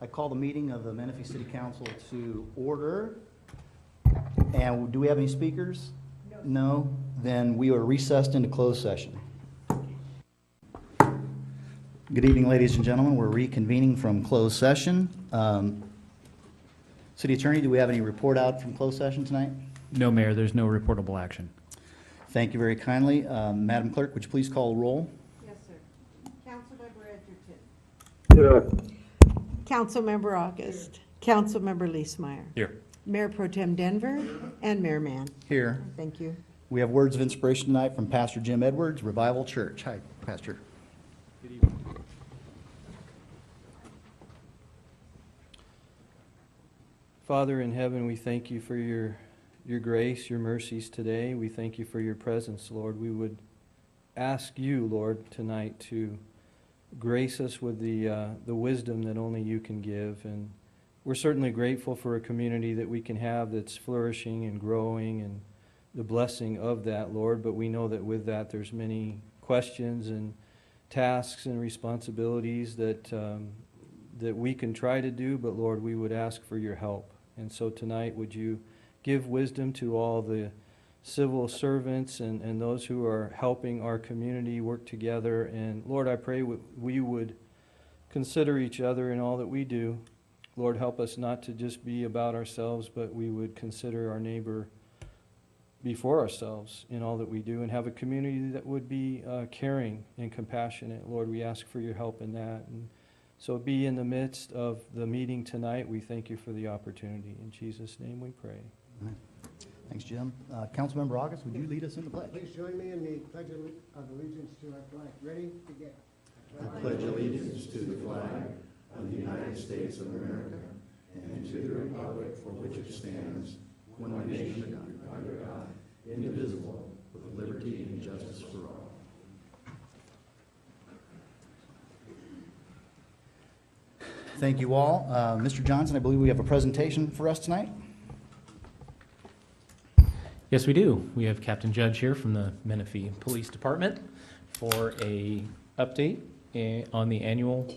I call the meeting of the Menifee City Council to order. And do we have any speakers? No? Then we are recessed into closed session. Good evening, ladies and gentlemen. We're reconvening from closed session. City Attorney, do we have any report out from closed session tonight? No, Mayor, there's no reportable action. Thank you very kindly. Madam Clerk, would you please call the roll? Yes, sir. Councilmember Edgerton. Here. Councilmember August. Councilmember Leesmeyer. Here. Mayor Pro Tem Denver and Mayor Mann. Here. Thank you. We have words of inspiration tonight from Pastor Jim Edwards, Revival Church. Hi, Pastor. Good evening. Father in heaven, we thank you for your grace, your mercies today. We thank you for your presence, Lord. We would ask you, Lord, tonight to grace us with the wisdom that only you can give. And we're certainly grateful for a community that we can have that's flourishing and growing and the blessing of that, Lord. But we know that with that there's many questions and tasks and responsibilities that we can try to do, but Lord, we would ask for your help. And so tonight, would you give wisdom to all the civil servants and those who are helping our community work together. And Lord, I pray we would consider each other in all that we do. Lord, help us not to just be about ourselves, but we would consider our neighbor before ourselves in all that we do and have a community that would be caring and compassionate. Lord, we ask for your help in that. And so be in the midst of the meeting tonight. We thank you for the opportunity. In Jesus' name we pray. Thanks, Jim. Councilmember August, would you lead us in the pledge? Please join me in the Pledge of Allegiance to our flag. Ready? Begin. I pledge allegiance to the flag of the United States of America and to the republic for which it stands, one nation under God, indivisible, with liberty and justice for all. Thank you all. Mr. Johnson, I believe we have a presentation for us tonight. Yes, we do. We have Captain Judge here from the Menifee Police Department for a update on the annual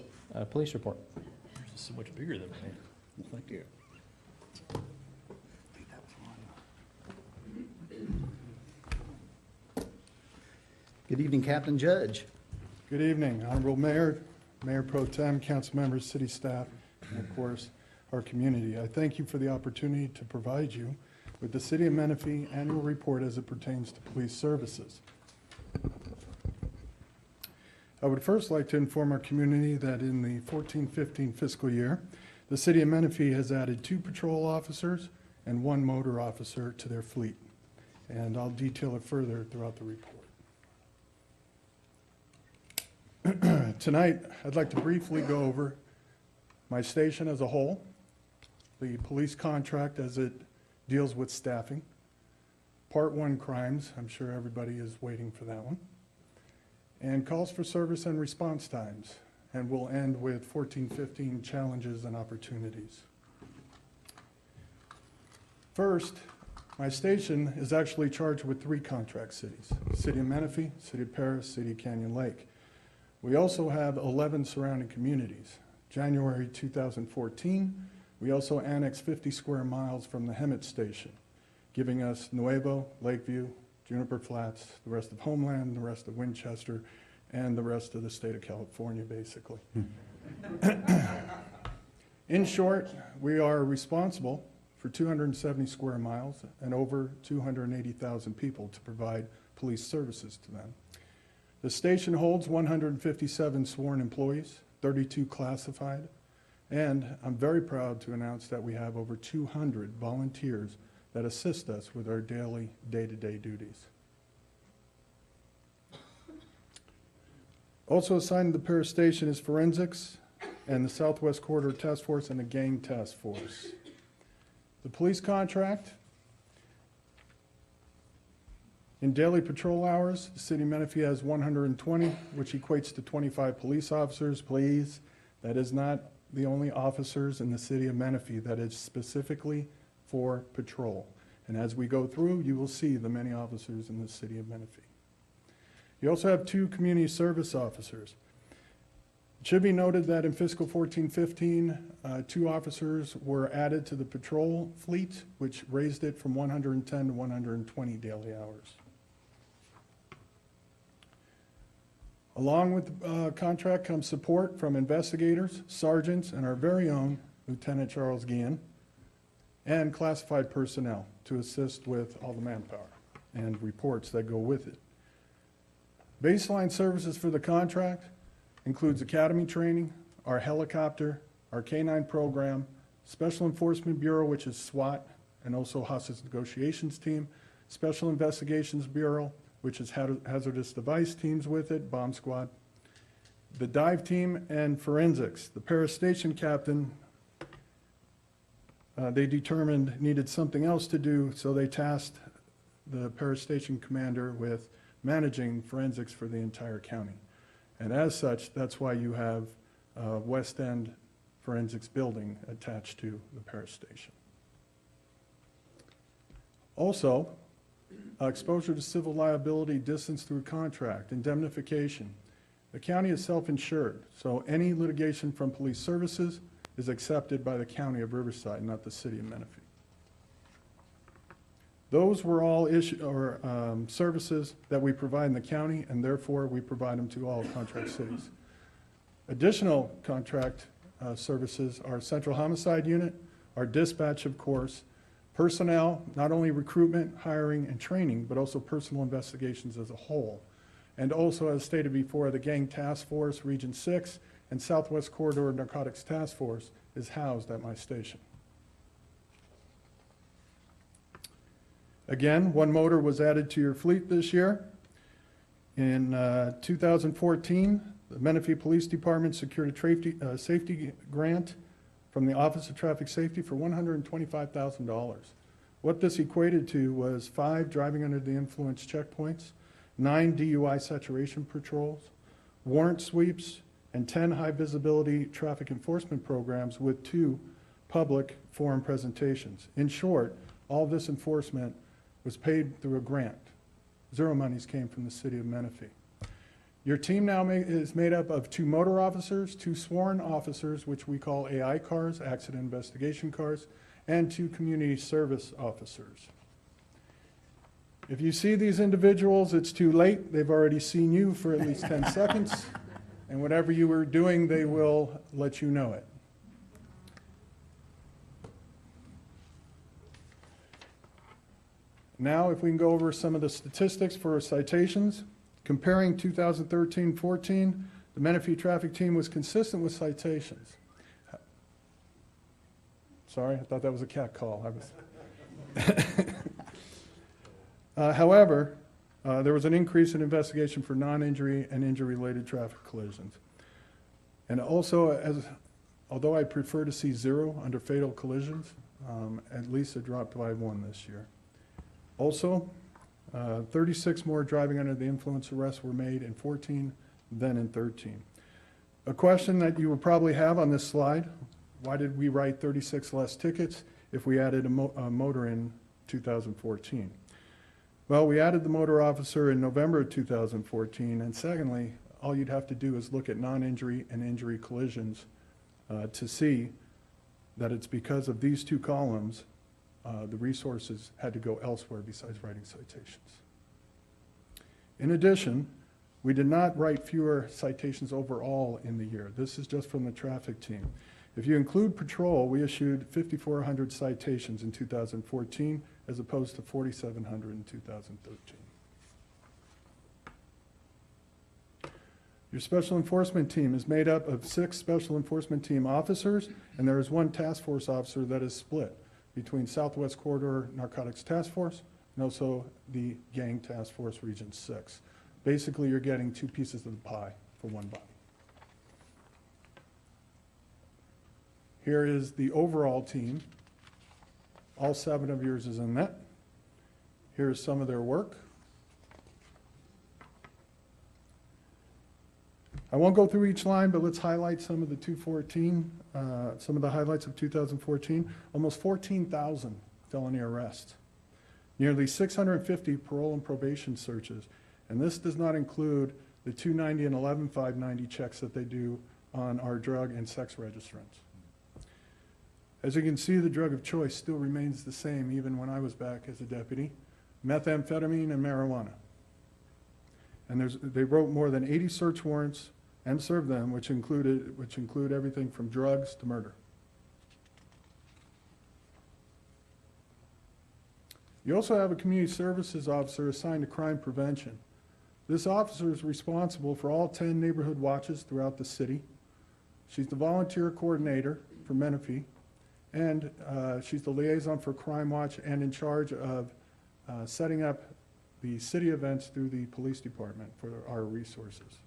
police report. This is so much bigger than mine. Thank you. Good evening, Captain Judge. Good evening, Honorable Mayor, Mayor Pro Tem, council members, city staff, and of course, our community. I thank you for the opportunity to provide you with the City of Menifee annual report as it pertains to police services. I would first like to inform our community that in the 14-15 fiscal year, the City of Menifee has added 2 patrol officers and 1 motor officer to their fleet. And I'll detail it further throughout the report. Tonight, I'd like to briefly go over my station as a whole, the police contract as it deals with staffing, Part 1 crimes, I'm sure everybody is waiting for that one, and calls for service and response times, and we'll end with 14-15 challenges and opportunities. First, my station is actually charged with 3 contract cities: City of Menifee, City of Paris, City of Canyon Lake. We also have 11 surrounding communities. January 2014, we also annexed 50 square miles from the Hemet station, giving us Nuevo, Lakeview, Juniper Flats, the rest of Homeland, the rest of Winchester, and the rest of the state of California, basically. In short, we are responsible for 270 square miles and over 280,000 people to provide police services to them. The station holds 157 sworn employees, 32 classified, and I'm very proud to announce that we have over 200 volunteers that assist us with our daily, day-to-day duties. Also assigned to the Paris Station is forensics and the Southwest Corridor Task Force and the Gang Task Force. The police contract, in daily patrol hours, the City of Menifee has 120, which equates to 25 police officers. Please, that is not the only officers in the City of Menifee. That is specifically for patrol. And as we go through, you will see the many officers in the City of Menifee. You also have 2 community service officers. Should be noted that in fiscal 14-15, 2 officers were added to the patrol fleet, which raised it from 110 to 120 daily hours. Along with the contract comes support from investigators, sergeants, and our very own Lieutenant Charles Guillen, and classified personnel to assist with all the manpower and reports that go with it. Baseline services for the contract includes academy training, our helicopter, our K-9 program, Special Enforcement Bureau, which is SWAT, and also Hostage Negotiations Team, Special Investigations Bureau, which is hazardous device teams with it, bomb squad, the dive team, and forensics. The Paris station captain, they determined needed something else to do, so they tasked the Paris station commander with managing forensics for the entire county. And as such, that's why you have West End Forensics Building attached to the Paris station. Also, exposure to civil liability, distance through contract, indemnification. The county is self-insured, so any litigation from police services is accepted by the county of Riverside, not the city of Menifee. Those were all services that we provide in the county, and therefore we provide them to all contract cities. Additional contract services are Central Homicide Unit, our dispatch, of course, personnel, not only recruitment, hiring, and training, but also personal investigations as a whole. And also, as stated before, the Gang Task Force, Region 6, and Southwest Corridor Narcotics Task Force is housed at my station. Again, 1 motor was added to your fleet this year. In 2014, the Menifee Police Department secured a safety grant from the Office of Traffic Safety for $125,000. What this equated to was 5 driving under the influence checkpoints, 9 DUI saturation patrols, warrant sweeps, and 10 high-visibility traffic enforcement programs with 2 public forum presentations. In short, all this enforcement was paid through a grant. 0 monies came from the city of Menifee. Your team now is made up of 2 motor officers, 2 sworn officers, which we call AI cars, accident investigation cars, and 2 community service officers. If you see these individuals, it's too late. They've already seen you for at least 10 seconds, and whatever you were doing, they will let you know it. Now, if we can go over some of the statistics for citations. Comparing 2013-14, the Menifee traffic team was consistent with citations. Sorry, I thought that was a cat call. However, there was an increase in investigation for non-injury and injury-related traffic collisions. And also, although I prefer to see 0 under fatal collisions, at least it dropped by 1 this year. Also, 36 more driving under the influence arrests were made in 14 than in 13. A question that you will probably have on this slide, why did we write 36 less tickets if we added a motor in 2014? Well, we added the motor officer in November of 2014, and secondly, all you'd have to do is look at non-injury and injury collisions to see that it's because of these 2 columns the resources had to go elsewhere besides writing citations. In addition, we did not write fewer citations overall in the year. This is just from the traffic team. If you include patrol, we issued 5,400 citations in 2014 as opposed to 4,700 in 2013. Your special enforcement team is made up of 6 special enforcement team officers, and there is 1 task force officer that is split between Southwest Corridor Narcotics Task Force and also the Gang Task Force Region 6. Basically, you're getting 2 pieces of the pie for 1 body. Here is the overall team. All 7 of yours is in that. Here's some of their work. I won't go through each line, but let's highlight some of the 2014, some of the highlights of 2014. Almost 14,000 felony arrests, nearly 650 parole and probation searches, and this does not include the 290 and 11,590 checks that they do on our drug and sex registrants. As you can see, the drug of choice still remains the same even when I was back as a deputy: methamphetamine and marijuana. And they wrote more than 80 search warrants and served them, which include everything from drugs to murder. You also have a community services officer assigned to crime prevention. This officer is responsible for all 10 neighborhood watches throughout the city. She's the volunteer coordinator for Menifee, and she's the liaison for Crime Watch and in charge of setting up the city events through the police department for our resources.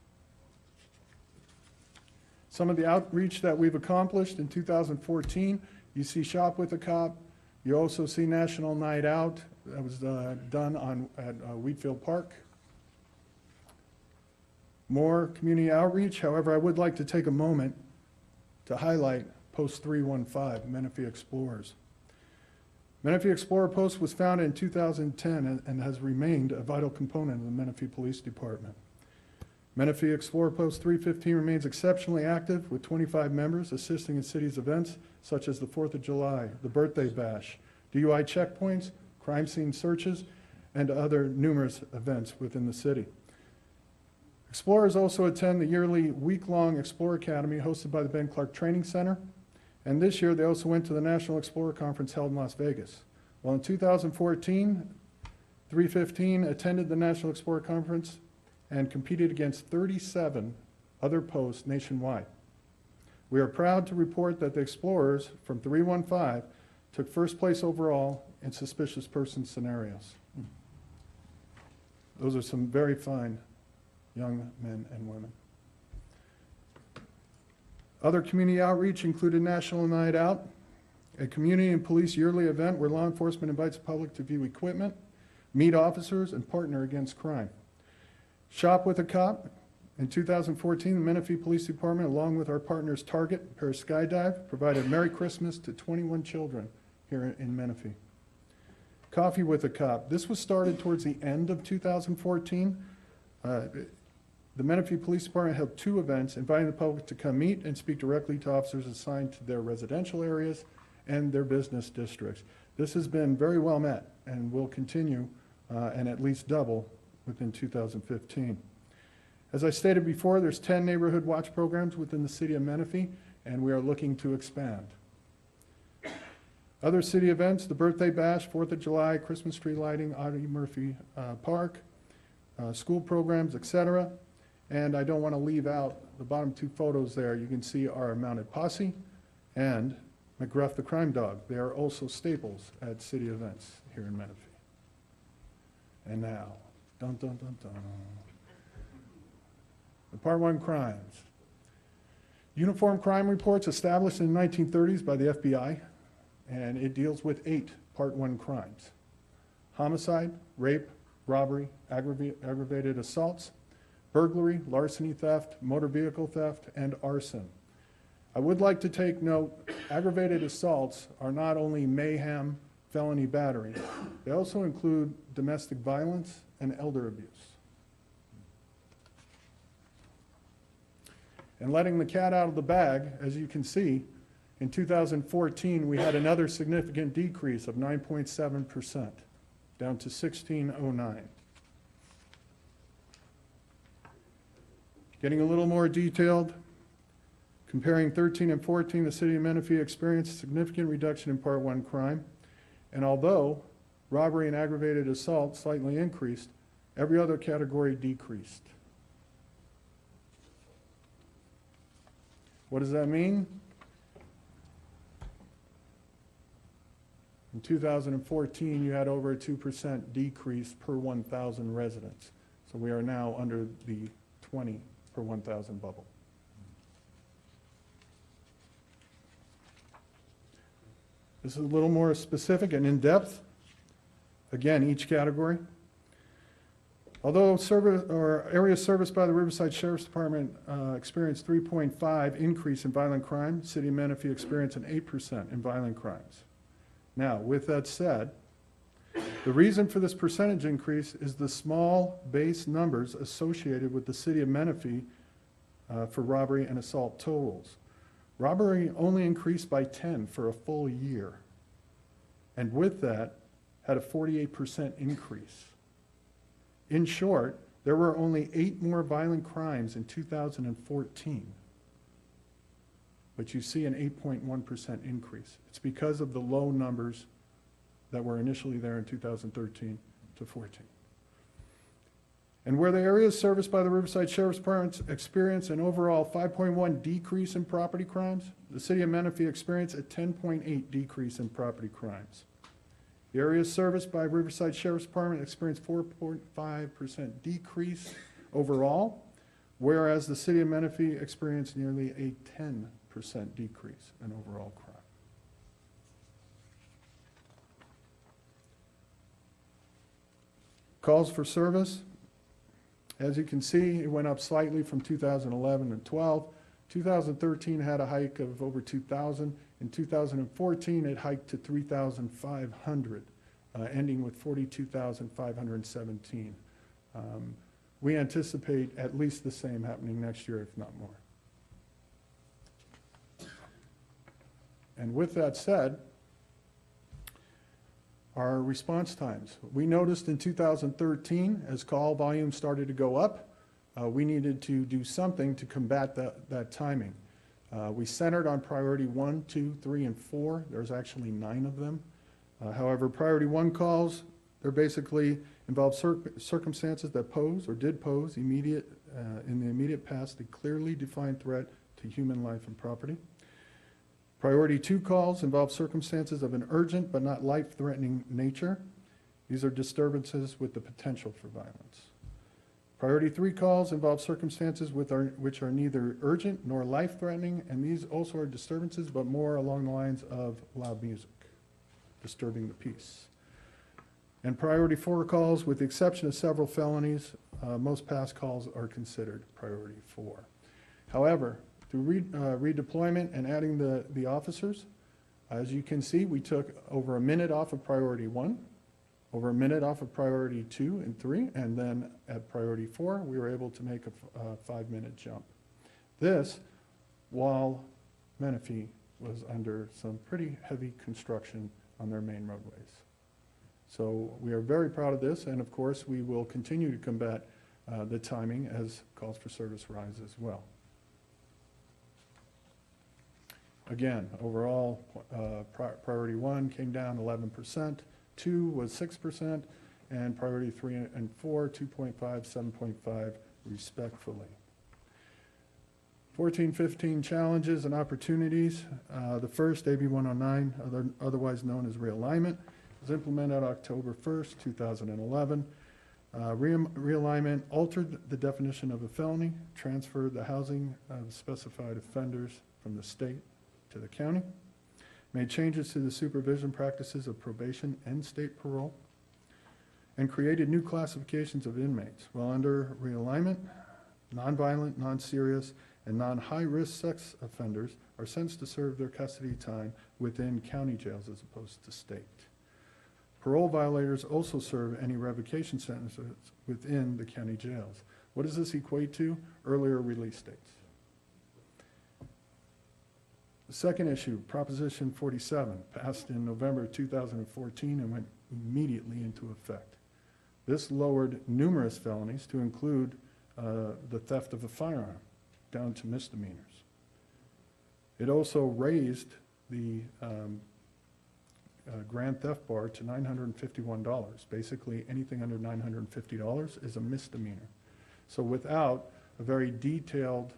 Some of the outreach that we've accomplished in 2014, you see Shop with a Cop. You also see National Night Out. That was done at Wheatfield Park. More community outreach. However, I would like to take a moment to highlight Post 315, Menifee Explorers. Menifee Explorer Post was founded in 2010 and has remained a vital component of the Menifee Police Department. Menifee Explorer Post 315 remains exceptionally active with 25 members assisting in city's events such as the 4th of July, the Birthday Bash, DUI checkpoints, crime scene searches, and other numerous events within the city. Explorers also attend the yearly week-long Explorer Academy hosted by the Ben Clark Training Center, and this year they also went to the National Explorer Conference held in Las Vegas. Well, in 2014, 315 attended the National Explorer Conference and competed against 37 other posts nationwide. We are proud to report that the Explorers from 315 took first place overall in suspicious person scenarios. Those are some very fine young men and women. Other community outreach included National Night Out, a community and police yearly event where law enforcement invites the public to view equipment, meet officers, and partner against crime. Shop with a Cop. In 2014, the Menifee Police Department, along with our partners Target, Paris Skydive, provided Merry Christmas to 21 children here in Menifee. Coffee with a Cop. This was started towards the end of 2014. The Menifee Police Department held 2 events, inviting the public to come meet and speak directly to officers assigned to their residential areas and their business districts. This has been very well met and will continue and at least double within 2015. As I stated before, there's 10 neighborhood watch programs within the city of Menifee, and we are looking to expand. Other city events: the Birthday Bash, 4th of July, Christmas tree lighting, Audie Murphy Park, school programs, etc. And I don't want to leave out the bottom 2 photos there. You can see our mounted posse and McGruff the crime dog. They are also staples at city events here in Menifee. And now, dun dun dun dun. The Part 1 crimes. Uniform crime reports established in the 1930s by the FBI, and it deals with 8 Part 1 crimes: homicide, rape, robbery, aggravated assaults, burglary, larceny, theft, motor vehicle theft, and arson. I would like to take note, aggravated assaults are not only mayhem, felony battery, they also include domestic violence and elder abuse. And letting the cat out of the bag, as you can see, in 2014 we had another significant decrease of 9.7%, down to 1609. Getting a little more detailed, comparing 13 and 14, the city of Menifee experienced a significant reduction in Part 1 crime. And although robbery and aggravated assault slightly increased, every other category decreased. What does that mean? In 2014, you had over a 2% decrease per 1,000 residents. So we are now under the 20 per 1,000 bubble. This is a little more specific and in-depth. Again, each category. Although areas serviced by the Riverside Sheriff's Department experienced 3.5 increase in violent crime, City of Menifee experienced an 8% in violent crimes. Now, with that said, the reason for this percentage increase is the small base numbers associated with the City of Menifee for robbery and assault totals. Robbery only increased by 10 for a full year, and with that, had a 48% increase. In short, there were only 8 more violent crimes in 2014, but you see an 8.1% increase. It's because of the low numbers that were initially there in 2013 to 14. And where the areas serviced by the Riverside Sheriff's Department experienced an overall 5.1 decrease in property crimes, the city of Menifee experienced a 10.8 decrease in property crimes. The areas serviced by Riverside Sheriff's Department experienced 4.5% decrease overall, whereas the city of Menifee experienced nearly a 10% decrease in overall crime. Calls for service. As you can see, it went up slightly from 2011 and 12. 2013 had a hike of over 2,000. In 2014, it hiked to 3,500, ending with 42,517. We anticipate at least the same happening next year, if not more. And with that said, our response times. We noticed in 2013, as call volume started to go up, we needed to do something to combat that timing. We centered on priority 1, 2, 3, and 4. There's actually 9 of them. However, priority 1 calls, they're basically involve circumstances that pose or did pose in the immediate past a clearly defined threat to human life and property. Priority 2 calls involve circumstances of an urgent but not life-threatening nature. These are disturbances with the potential for violence. Priority 3 calls involve circumstances which are neither urgent nor life-threatening, and these also are disturbances but more along the lines of loud music, disturbing the peace. And priority 4 calls, with the exception of several felonies, most past calls are considered priority 4. However, through redeployment and adding the officers, as you can see, we took over a minute off of priority 1, over a minute off of priority 2 and 3, and then at priority 4, we were able to make a 5-minute jump. This, while Menifee was under some pretty heavy construction on their main roadways. So we are very proud of this, and of course, we will continue to combat the timing as calls for service rise as well. Again, overall, priority 1 came down 11%, 2 was 6%, and priority 3 and 4, 2.5, 7.5, respectfully. 14-15 challenges and opportunities. The first, AB 109, otherwise known as realignment, was implemented October 1st, 2011. Realignment altered the definition of a felony, transferred the housing of specified offenders from the state to the county, made changes to the supervision practices of probation and state parole, and created new classifications of inmates. While under realignment, nonviolent, non-serious, and non-high-risk sex offenders are sentenced to serve their custody time within county jails as opposed to state. Parole violators also serve any revocation sentences within the county jails. What does this equate to? Earlier release dates. The second issue, Proposition 47, passed in November 2014 and went immediately into effect. This lowered numerous felonies to include the theft of a firearm down to misdemeanors. It also raised the grand theft bar to $951. Basically, anything under $950 is a misdemeanor. So without a very detailed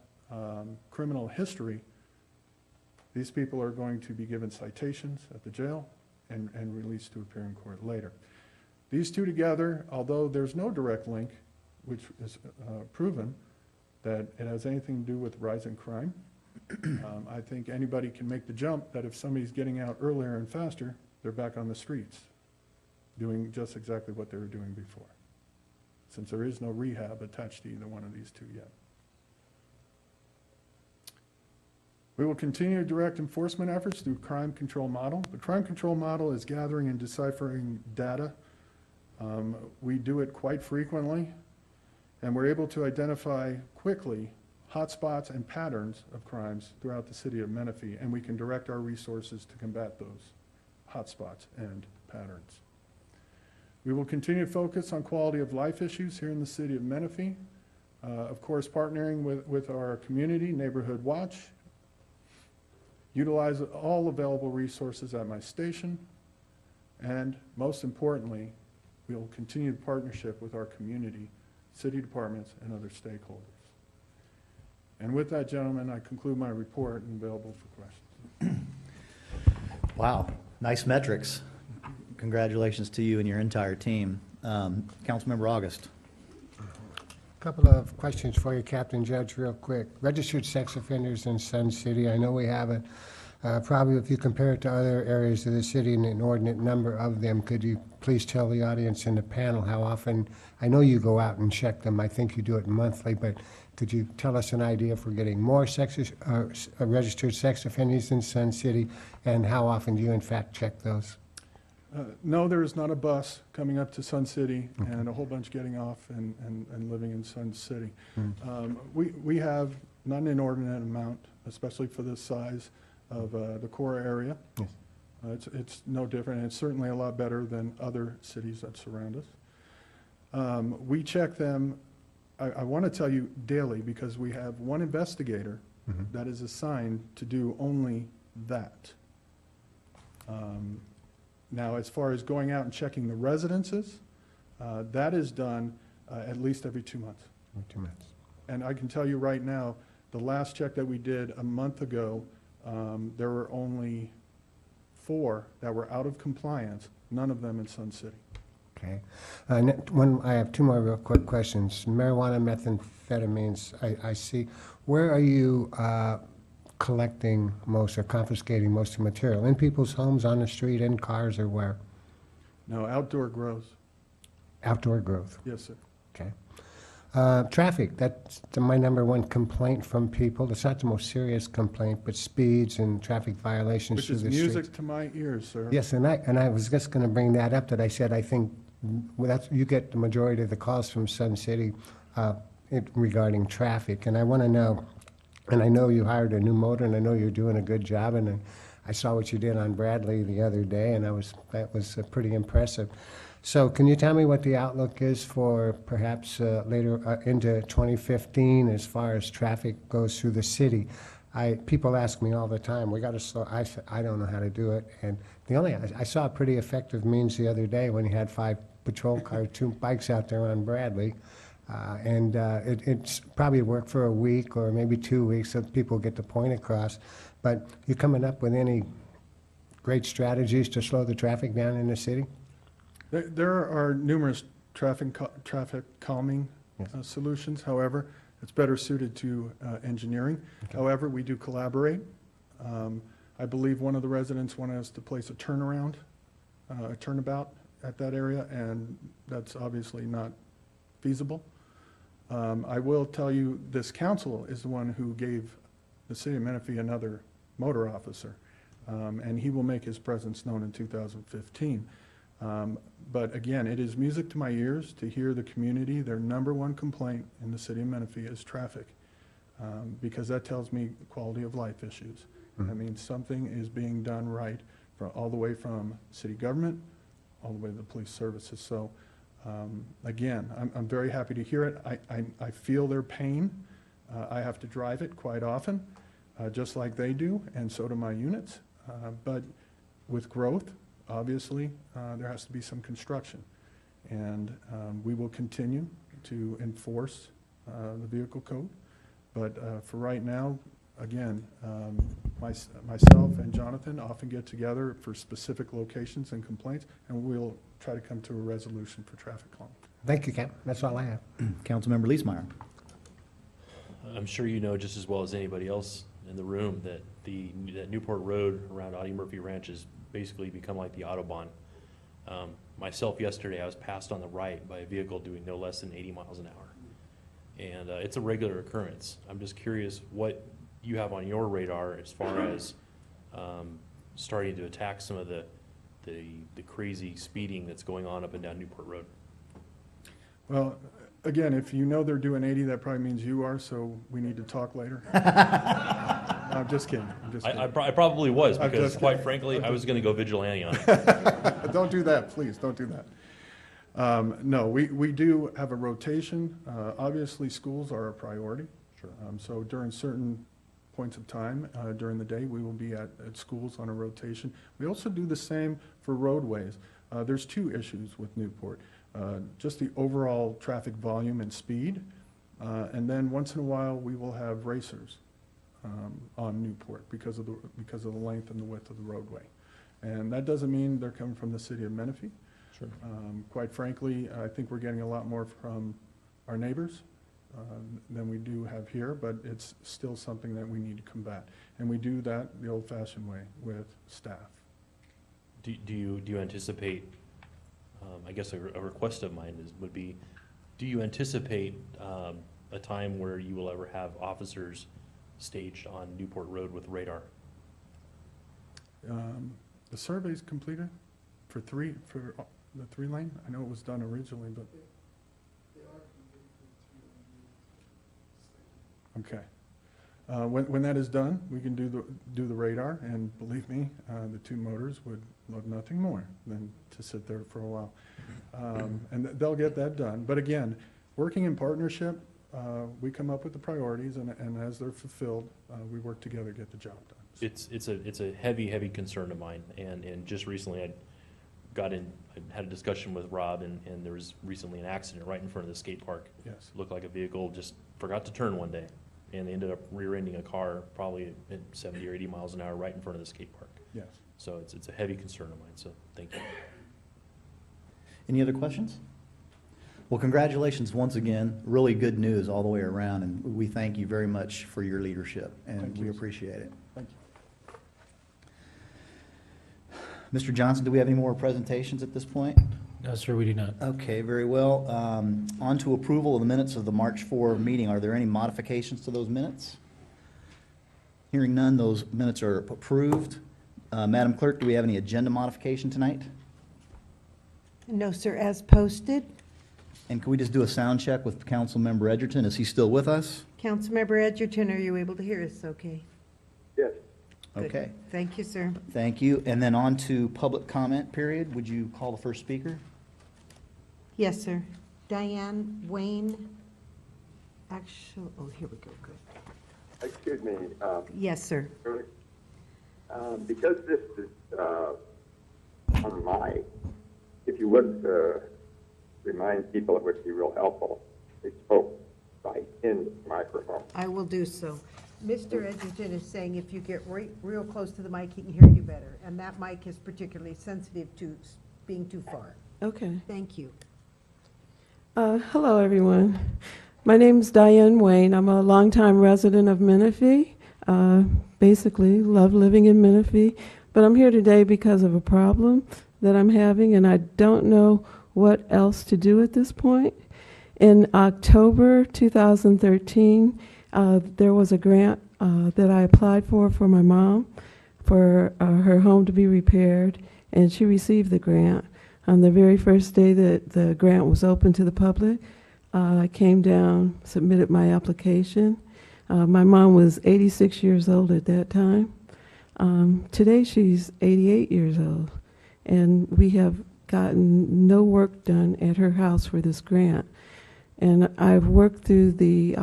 criminal history, these people are going to be given citations at the jail and released to appear in court later. These two together, although there's no direct link, which is proven, that it has anything to do with rising crime, I think anybody can make the jump that if somebody's getting out earlier and faster, they're back on the streets doing just exactly what they were doing before, since there is no rehab attached to either one of these two yet. We will continue to direct enforcement efforts through crime control model. The crime control model is gathering and deciphering data. We do it quite frequently, and we're able to identify quickly hotspots and patterns of crimes throughout the city of Menifee, and we can direct our resources to combat those hotspots and patterns. We will continue to focus on quality of life issues here in the city of Menifee. Of course, partnering with our community, Neighborhood Watch, utilize all available resources at my station, and most importantly, we will continue the partnership with our community, city departments, and other stakeholders. And with that, gentlemen, I conclude my report and available for questions. Wow, nice metrics. Congratulations to you and your entire team. Councilmember August. Couple of questions for you, Captain Judge, real quick. Registered sex offenders in Sun City, I know we have it. Probably if you compare it to other areas of the city, an inordinate number of them. Could you please tell the audience in the panel how often, I know you go out and check them, I think you do it monthly, but could you tell us an idea if we're getting more registered sex offenders in Sun City, and how often do you in fact check those? No, there is not a bus coming up to Sun City and a whole bunch getting off and living in Sun City. We have not an inordinate amount, especially for the size of the core area. Yes. It's no different, and it's certainly a lot better than other cities that surround us. We check them, I want to tell you daily, because we have one investigator that is assigned to do only that. Now, as far as going out and checking the residences, that is done at least every 2 months. 2 months. And I can tell you right now, the last check that we did a month ago, there were only 4 that were out of compliance, none of them in Sun City. Okay. I have 2 more real quick questions. Marijuana, methamphetamines, I see. Where are you collecting most or confiscating most of the material? In people's homes, on the street, in cars, or where? No, outdoor grows. Outdoor growth. Yes, sir. Okay. Traffic, that's my number 1 complaint from people. It's not the most serious complaint, but speeds and traffic violations Which through is the streets. music to my ears, sir. Yes, and I was just going to bring that up, that I said I think you get the majority of the calls from Sun City regarding traffic, and I want to know, and I know you hired a new motor, and I know you're doing a good job, and I saw what you did on Bradley the other day, and that was pretty impressive. So can you tell me what the outlook is for perhaps later into 2015 as far as traffic goes through the city? People ask me all the time, we got to slow. I don't know how to do it. And I saw a pretty effective means the other day when you had 5 patrol cars, 2 bikes out there on Bradley. It's probably worked for a week or maybe 2 weeks so people get the point across. But you coming up with any great strategies to slow the traffic down in the city? There are numerous traffic calming solutions. However, it's better suited to engineering. Okay. However, we do collaborate. I believe one of the residents wanted us to place a turnabout at that area, and that's obviously not feasible. I will tell you, this council is the one who gave the city of Menifee another motor officer, and he will make his presence known in 2015. But again, it is music to my ears to hear the community. Their number 1 complaint in the city of Menifee is traffic, because that tells me quality of life issues. That means something is being done right all the way from city government, all the way to the police services. So again, I'm very happy to hear it. I feel their pain. I have to drive it quite often, just like they do, and so do my units. But with growth, obviously, there has to be some construction. And we will continue to enforce the vehicle code. But for right now, again, myself and Jonathan often get together for specific locations and complaints, and we'll try to come to a resolution for traffic calming. Thank you, Cap. That's all I have. Councilmember Leesmeyer. I'm sure you know just as well as anybody else in the room that that Newport Road around Audie Murphy Ranch has basically become like the Autobahn. Myself yesterday, I was passed on the right by a vehicle doing no less than 80 miles an hour. And it's a regular occurrence. I'm just curious what you have on your radar as far as starting to attack some of the crazy speeding that's going on up and down Newport Road. Well, Again, if you know they're doing 80, that probably means you are, so we need to talk later. I'm just kidding. I'm just kidding. I probably was, I'm because just quite kidding. frankly, I was gonna go vigilante on it. Don't do that, please, don't do that. No, we do have a rotation. Obviously, schools are a priority. Sure. So during certain points of time during the day, we will be at schools on a rotation. We also do the same for roadways. There's two issues with Newport. Just the overall traffic volume and speed, and then once in a while, we will have racers on Newport because of the length and the width of the roadway. And that doesn't mean they're coming from the city of Menifee. Sure. Quite frankly, I think we're getting a lot more from our neighbors than we do have here, but it's still something that we need to combat. And we do that the old-fashioned way with staff. Do you anticipate, I guess a request of mine would be, do you anticipate a time where you will ever have officers staged on Newport Road with radar? The survey's completed for the 3-lane? I know it was done originally, but. Okay. When that is done, we can do the radar, and believe me, the two motors would love nothing more than to sit there for a while. And they'll get that done. But again, working in partnership, we come up with the priorities, and as they're fulfilled, we work together to get the job done. It's a heavy concern of mine, and just recently I had a discussion with Rob, and there was recently an accident right in front of the skate park. Yes. Looked like a vehicle just forgot to turn one day, and they ended up rear-ending a car probably at 70 or 80 miles an hour right in front of the skate park. Yes. So it's a heavy concern of mine, so thank you. Any other questions? Well, congratulations once again. Really good news all the way around, and we thank you very much for your leadership, and Thank we you. appreciate it. Thank you. Mr. Johnson, do we have any more presentations at this point? No, sir, we do not. Okay, very well. On to approval of the minutes of the March 4 meeting. Are there any modifications to those minutes? Hearing none, those minutes are approved. Madam Clerk, do we have any agenda modification tonight? No, sir, as posted. And can we just do a sound check with Councilmember Edgerton? Is he still with us? Councilmember Edgerton, are you able to hear us okay? Yes. Good. Okay, Thank you, sir. thank you. And then on to public comment period. Would you call the first speaker? Yes, sir. Diane Wayne. Actually, oh, here we go, good. Excuse me, Yes, sir. because this is on mic, if you would remind people, it would be real helpful. They spoke right in the microphone. I will do so. Mr. Edgerton is saying if you get real close to the mic, he can hear you better. And that mic is particularly sensitive to being too far. Okay. Thank you. Hello, everyone. My name is Diane Wayne. I'm a longtime resident of Menifee. Basically, love living in Menifee. But I'm here today because of a problem that I'm having, and I don't know what else to do at this point. In October 2013, there was a grant that I applied for my mom for her home to be repaired, and she received the grant. On the very first day that the grant was open to the public, I came down, submitted my application. My mom was 86 years old at that time. Today she's 88 years old, and we have gotten no work done at her house for this grant. And I've worked through the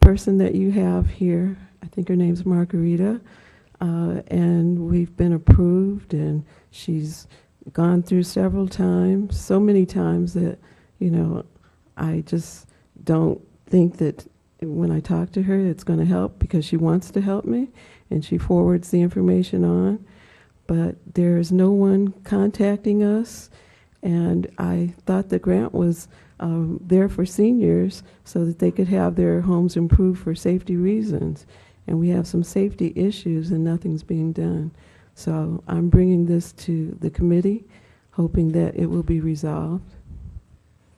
person that you have here, I think her name's Margarita, and we've been approved, and she's gone through several times, so many times that, you know, I just don't think that when I talk to her it's going to help, because she wants to help me and she forwards the information on, but there's no one contacting us. And I thought the grant was there for seniors so that they could have their homes improved for safety reasons. And we have some safety issues and nothing's being done. So I'm bringing this to the committee, hoping that it will be resolved.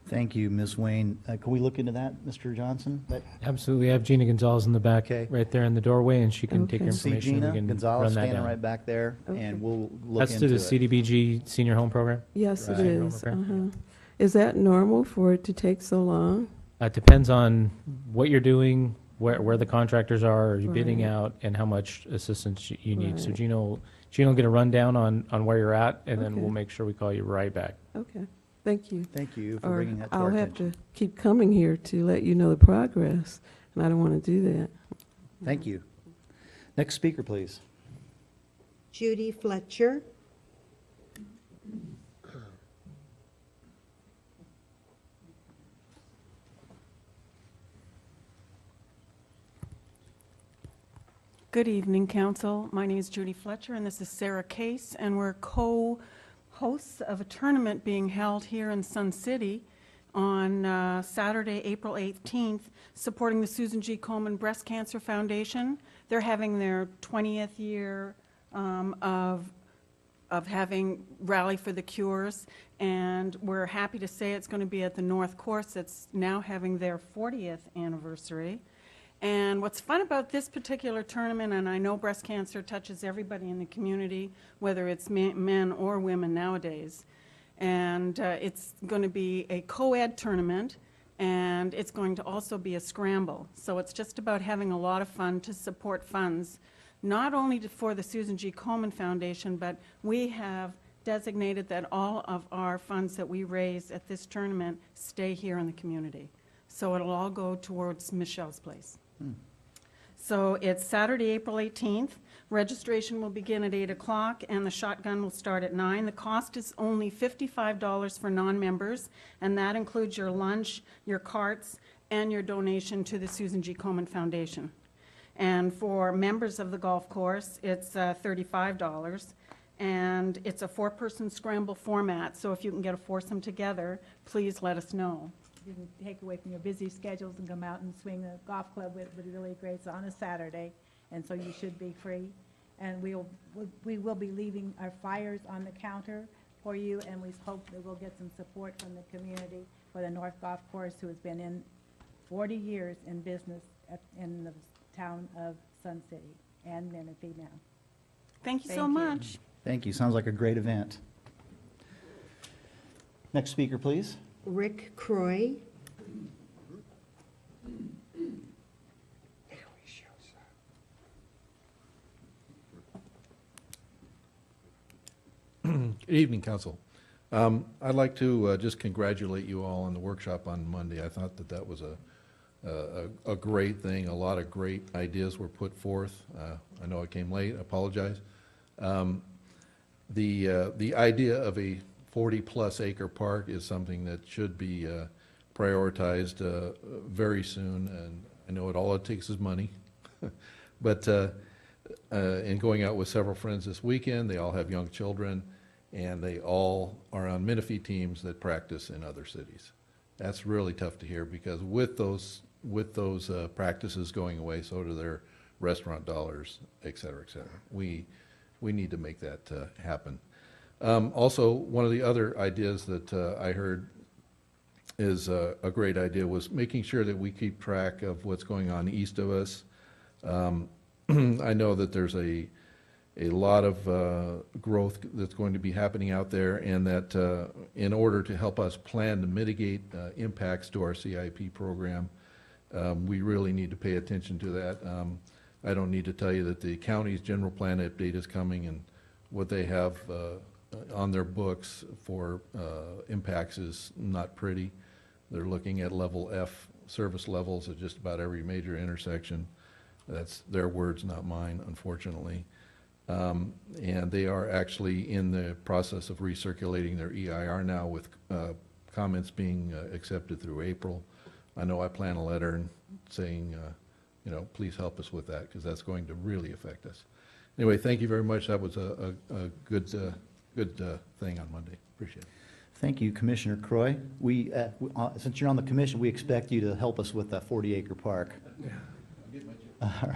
Thank you, Ms. Wayne. Can we look into that, Mr. Johnson? Absolutely. I have Gina Gonzalez in the back, Okay. right there in the doorway, and she can take your Okay. See information. Gina We can Gonzalez run that standing down. right back there, Okay. and we'll look That's into to it. the CDBG Senior Home Program? Yes, it Right. is. Okay. Is that normal for it to take so long? It depends on what you're doing, where the contractors are you bidding Right. out, and how much assistance you need. So Right. Gino will get a rundown on where you're at, and then Okay. we'll make sure we call you right back. Okay, thank you. Thank you for Or bringing that to I'll our have attention. to keep coming here to let you know the progress, and I don't want to do that. Thank you. Next speaker, please. Judy Fletcher. Good evening, Council. My name is Judy Fletcher, and this is Sarah Case, and we're co-hosts of a tournament being held here in Sun City on Saturday, April 18th, supporting the Susan G. Komen Breast Cancer Foundation. They're having their 20th year of having Rally for the Cures, and we're happy to say it's going to be at the North Course. It's now having their 40th anniversary. And what's fun about this particular tournament, and I know breast cancer touches everybody in the community, whether it's men or women nowadays, and it's going to be a co-ed tournament, and it's going to also be a scramble. So it's just about having a lot of fun to support funds, not only for the Susan G. Komen Foundation, but we have designated that all of our funds that we raise at this tournament stay here in the community. So it'll all go towards Michelle's place. So it's Saturday, April 18th. Registration will begin at 8 o'clock, and the shotgun will start at 9. The cost is only $55 for non-members, and that includes your lunch, your carts, and your donation to the Susan G. Komen Foundation. And for members of the golf course, it's $35, and it's a 4-person scramble format, so if you can get a foursome together, please let us know. You can take away from your busy schedules and come out and swing the golf club with really great. It's on a Saturday, and so you should be free. And we will be leaving our flyers on the counter for you, and we hope that we'll get some support from the community for the North Golf Course, who has been in 40 years in business in the town of Sun City and Menifee now. Thank you so Thank you. much. Thank you. Sounds like a great event. Next speaker, please. Rick Croy. Good evening, Council. I'd like to just congratulate you all on the workshop on Monday. I thought that that was a great thing. A lot of great ideas were put forth. I know I came late, I apologize. The idea of a 40-plus acre park is something that should be prioritized very soon, and I know all it takes is money. But in going out with several friends this weekend, they all have young children, and they all are on Menifee teams that practice in other cities. That's really tough to hear, because with those practices going away, so do their restaurant dollars, et cetera, et cetera. We need to make that happen. Also, one of the other ideas that I heard is a great idea was making sure that we keep track of what's going on east of us. I know that there's a lot of growth that's going to be happening out there, and that in order to help us plan to mitigate impacts to our CIP program, we really need to pay attention to that. I don't need to tell you that the county's general plan update is coming, and what they have on their books for impacts is not pretty. They're looking at level F service levels at just about every major intersection. That's their words, not mine, unfortunately. And they are actually in the process of recirculating their EIR now, with comments being accepted through April. I know I plan a letter and saying, please help us with that, because that's going to really affect us. Anyway, thank you very much. That was a good thing on Monday. Appreciate it. Thank you, Commissioner Croy. Since you're on the commission, we expect you to help us with that 40-acre park. All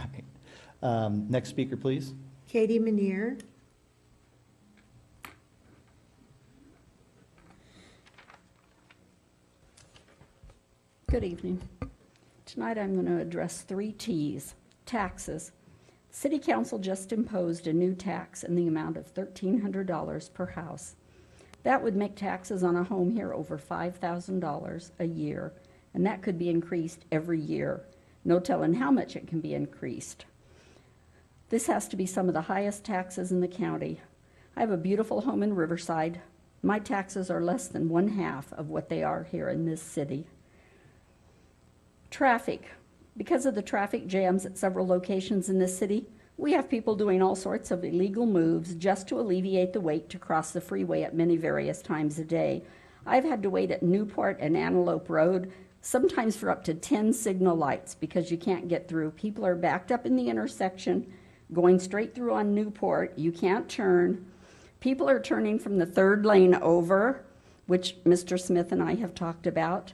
right. Next speaker, please. Katie Manier. Good evening. Tonight I'm going to address 3 T's. Taxes. City Council just imposed a new tax in the amount of $1,300 per house. That would make taxes on a home here over $5,000 a year, and that could be increased every year. No telling how much it can be increased. This has to be some of the highest taxes in the county. I have a beautiful home in Riverside. My taxes are less than 1/2 of what they are here in this city. Traffic. Because of the traffic jams at several locations in this city, we have people doing all sorts of illegal moves just to alleviate the wait to cross the freeway at many various times a day. I've had to wait at Newport and Antelope Road, sometimes for up to 10 signal lights because you can't get through. People are backed up in the intersection, going straight through on Newport. You can't turn. People are turning from the 3rd lane over, which Mr. Smith and I have talked about.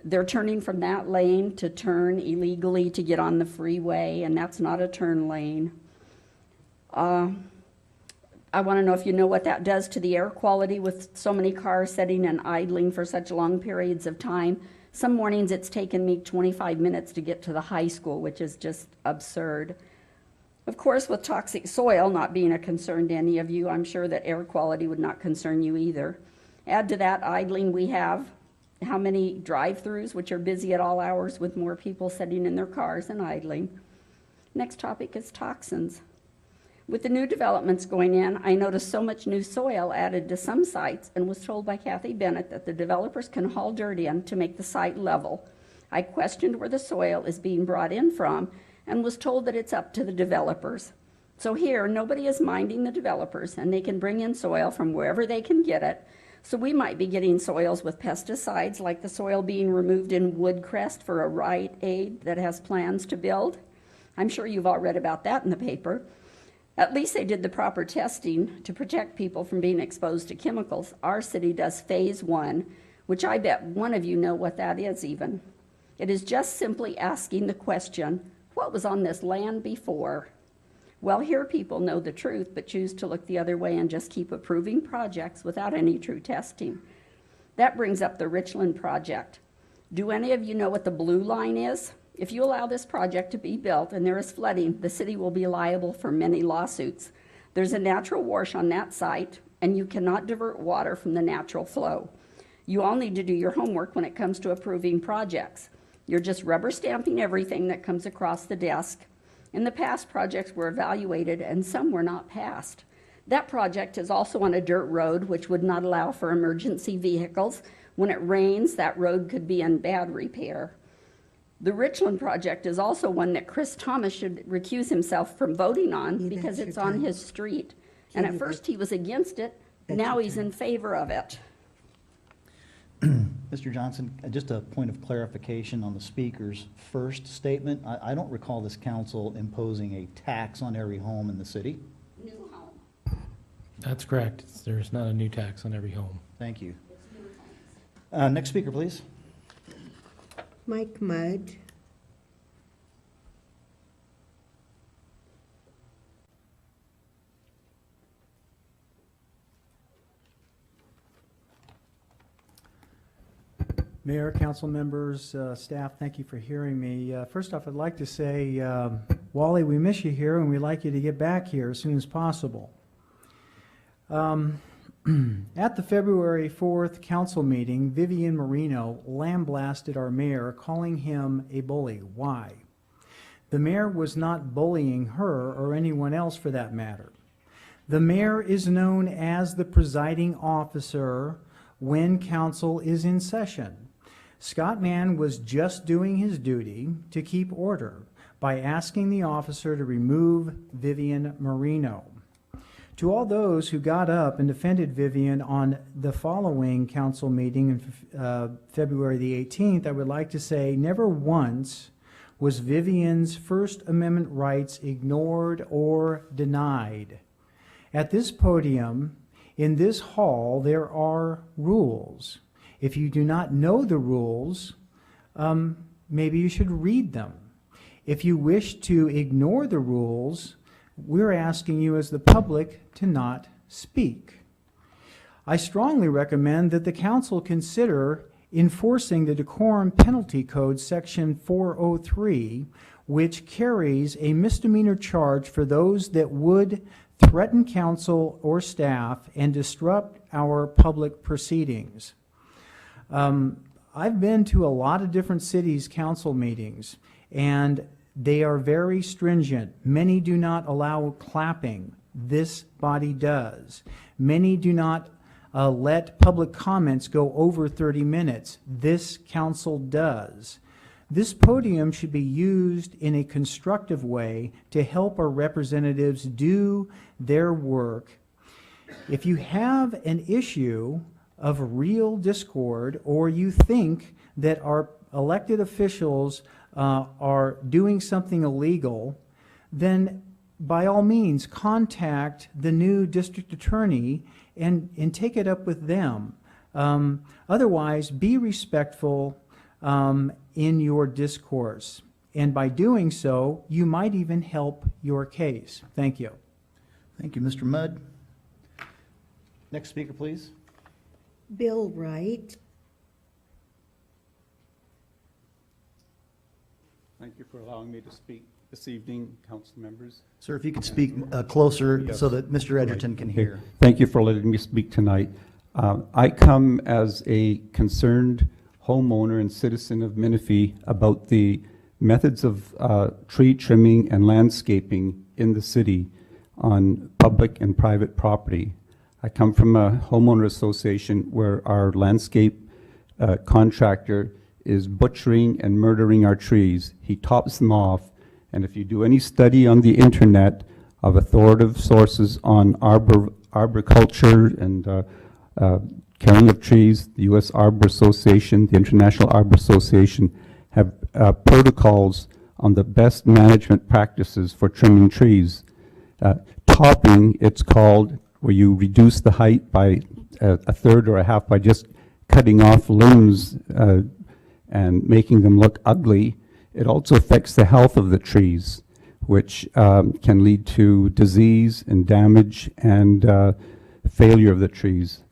They're turning from that lane to turn illegally to get on the freeway, and that's not a turn lane. I want to know if you know what that does to the air quality with so many cars sitting and idling for such long periods of time. Some mornings it's taken me 25 minutes to get to the high school, which is just absurd. Of course, with toxic soil not being a concern to any of you, I'm sure that air quality would not concern you either. Add to that idling we have, how many drive-thrus, which are busy at all hours with more people sitting in their cars and idling. Next topic is toxins. With the new developments going in, I noticed so much new soil added to some sites and was told by Kathy Bennett that the developers can haul dirt in to make the site level. I questioned where the soil is being brought in from and was told that it's up to the developers. So here, nobody is minding the developers, and they can bring in soil from wherever they can get it. So we might be getting soils with pesticides, like the soil being removed in Woodcrest for a Rite Aid that has plans to build. I'm sure you've all read about that in the paper. At least they did the proper testing to protect people from being exposed to chemicals. Our city does phase 1, which I bet one of you know what that is even. It is just simply asking the question, what was on this land before? Well, here people know the truth, but choose to look the other way and just keep approving projects without any true testing. That brings up the Richland project. Do any of you know what the blue line is? If you allow this project to be built and there is flooding, the city will be liable for many lawsuits. There's a natural wash on that site, and you cannot divert water from the natural flow. You all need to do your homework when it comes to approving projects. You're just rubber stamping everything that comes across the desk. In the past, projects were evaluated and some were not passed. That project is also on a dirt road, which would not allow for emergency vehicles. When it rains, that road could be in bad repair. The Richland project is also one that Chris Thomas should recuse himself from voting on because it's on his street. And at first he was against it, now he's in favor of it. Mr. Johnson, just a point of clarification on the speaker's first statement. I don't recall this council imposing a tax on every home in the city. New home. That's correct. There's not a new tax on every home. Thank you. Next speaker, please. Mike Mudd. Mayor, council members, staff, thank you for hearing me. First off, I'd like to say, Wally, we miss you here and we'd like you to get back here as soon as possible. At the February 4th council meeting, Vivian Marino lambasted our mayor, calling him a bully. Why? The mayor was not bullying her or anyone else for that matter. The mayor is known as the presiding officer when council is in session. Scott Mann was just doing his duty to keep order by asking the officer to remove Vivian Marino. To all those who got up and defended Vivian on the following council meeting on February the 18th, I would like to say never once was Vivian's First Amendment rights ignored or denied. At this podium, in this hall, there are rules. If you do not know the rules, maybe you should read them. If you wish to ignore the rules, we're asking you as the public to not speak. I strongly recommend that the council consider enforcing the Decorum Penalty Code Section 403, which carries a misdemeanor charge for those that would threaten council or staff and disrupt our public proceedings. I've been to a lot of different cities' council meetings, and they are very stringent. Many do not allow clapping. This body does. Many do not let public comments go over 30 minutes. This council does. This podium should be used in a constructive way to help our representatives do their work. If you have an issue of real discord, or you think that our elected officials are doing something illegal, then by all means contact the new district attorney and take it up with them. Otherwise, be respectful in your discourse. And by doing so, you might even help your case. Thank you. Thank you, Mr. Mudd. Next speaker, please. Bill Wright. Thank you for allowing me to speak this evening, council members. Sir, if you could speak closer Yes. so that Mr. Edgerton can Okay. hear. Thank you for letting me speak tonight. I come as a concerned homeowner and citizen of Menifee about the methods of tree trimming and landscaping in the city on public and private property. I come from a homeowner association where our landscape contractor is butchering and murdering our trees. He tops them off, and if you do any study on the internet of authoritative sources on arboriculture and caring of trees, the U.S. Arbor Association, the International Arbor Association have protocols on the best management practices for trimming trees. Topping, it's called, where you reduce the height by a third or a half by just cutting off limbs and making them look ugly. It also affects the health of the trees, which can lead to disease and damage and failure of the trees.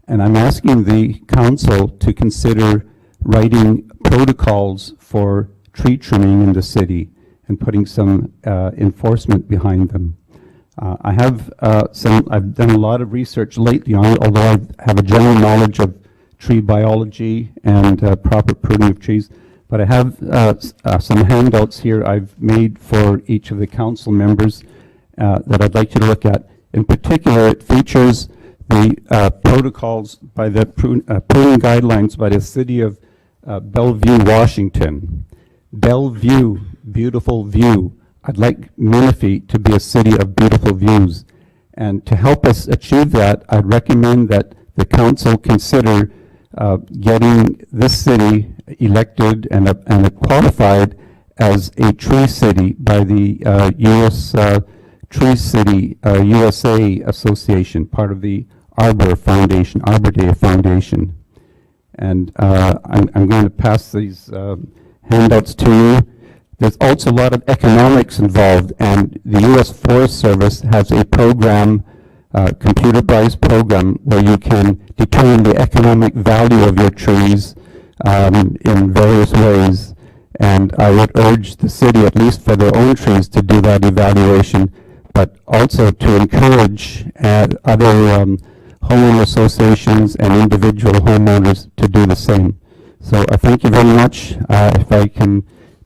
And I'm asking the council to consider writing protocols for tree trimming in the city and putting some enforcement behind them. I've done a lot of research lately on it, although I have a general knowledge of tree biology and proper pruning of trees. But I have some handouts here I've made for each of the council members that I'd like you to look at. In particular, it features the protocols by the pruning guidelines by the city of Bellevue, Washington. Bellevue, beautiful view. I'd like Menifee to be a city of beautiful views. And to help us achieve that, I'd recommend that the council consider getting this city elected and qualified as a tree city by the U.S. Tree City USA Association, part of the Arbor Day Foundation. And I'm going to pass these handouts to you. There's also a lot of economics involved, and the U.S. Forest Service has a program, computer-based program, where you can determine the economic value of your trees in various ways. And I would urge the city, at least for their own trees, to do that evaluation, but also to encourage other homeowner associations and individual homeowners to do the same. So I thank you very much. If I can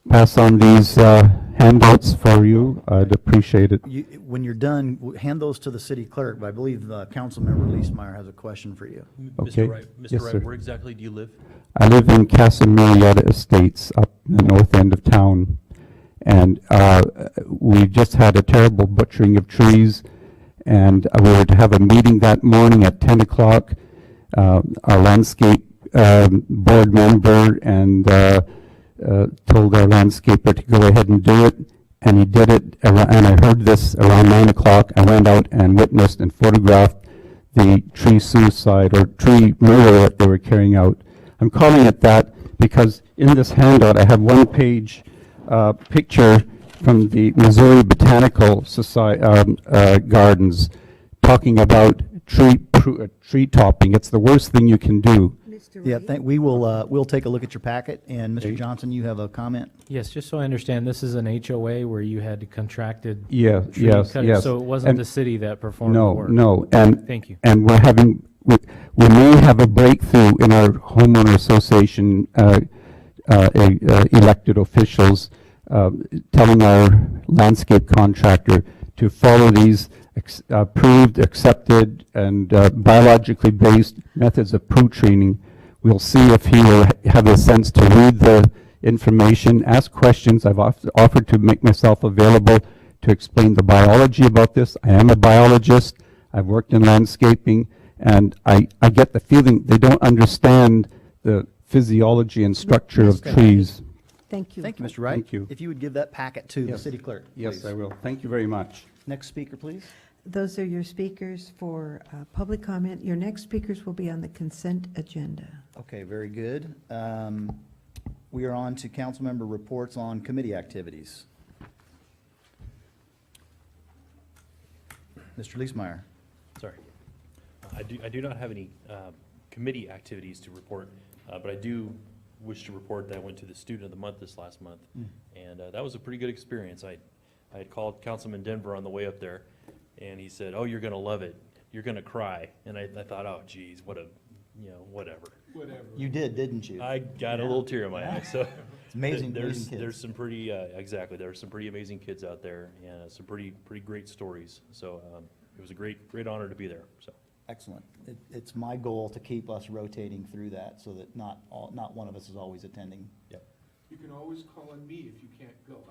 pass on these handouts for you, I'd appreciate it. When you're done, hand those to the city clerk, but I believe Councilmember Leesmeyer has a question for you. Okay. Mr. Wright, Yes, sir. where exactly do you live? I live in Casa Marietta Estates up in the north end of town. And we just had a terrible butchering of trees. And we were to have a meeting that morning at 10 o'clock. Our landscape board member and told our landscaper to go ahead and do it. And he did it, and I heard this around 9 o'clock. I went out and witnessed and photographed the tree suicide or tree murder that they were carrying out. I'm calling it that because in this handout I have one-page picture from the Missouri Botanical Society gardens talking about tree topping. It's the worst thing you can do. Yeah, we'll take a look at your packet. And Mr. Johnson, you have a comment? Yes, just so I understand, this is an HOA where you had contracted Yeah, tree yes, cutting, yes. so it wasn't And the city that performed the work? No, and Thank you. And we we may have a breakthrough in our homeowner association elected officials telling our landscape contractor to follow these approved, accepted, and biologically based methods of proof treating. We'll see if he will have the sense to read the information, ask questions. I've offered to make myself available to explain the biology about this. I am a biologist. I've worked in landscaping, and I get the feeling they don't understand the physiology and structure of trees. Thank you. Thank you, Mr. Wright. Thank you. If you would give that packet to the Yes. city clerk, Yes, please. I will. Thank you very much. Next speaker, please. Those are your speakers for public comment. Your next speakers will be on the consent agenda. Okay, very good. We are on to council member reports on committee activities. Mr. Leesmeyer. Sorry. I do not have any committee activities to report, but I do wish to report that I went to the Student of the Month this last month, and that was a pretty good experience. I had called Councilman Denver on the way up there, and he said, "Oh, you're going to love it. You're going to cry." And I thought, "Oh, geez, what a, whatever." You did, didn't you? I got a little tear in my eye. So It's amazing, there's amazing kids. there's some pretty exactly. There are some pretty amazing kids out there, and some pretty great stories. So it was a great honor to be there. So. Excellent. It's my goal to keep us rotating through that so that not one of us is always attending. Yep. You can always call on me if you can't go.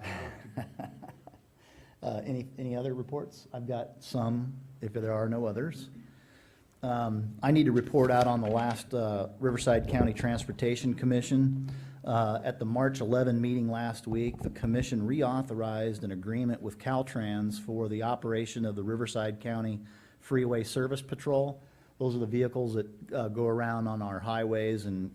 Any other reports? I've got some, if there are no others. I need to report out on the last Riverside County Transportation Commission. At the March 11 meeting last week, the commission reauthorized an agreement with Caltrans for the operation of the Riverside County Freeway Service Patrol. Those are the vehicles that go around on our highways and,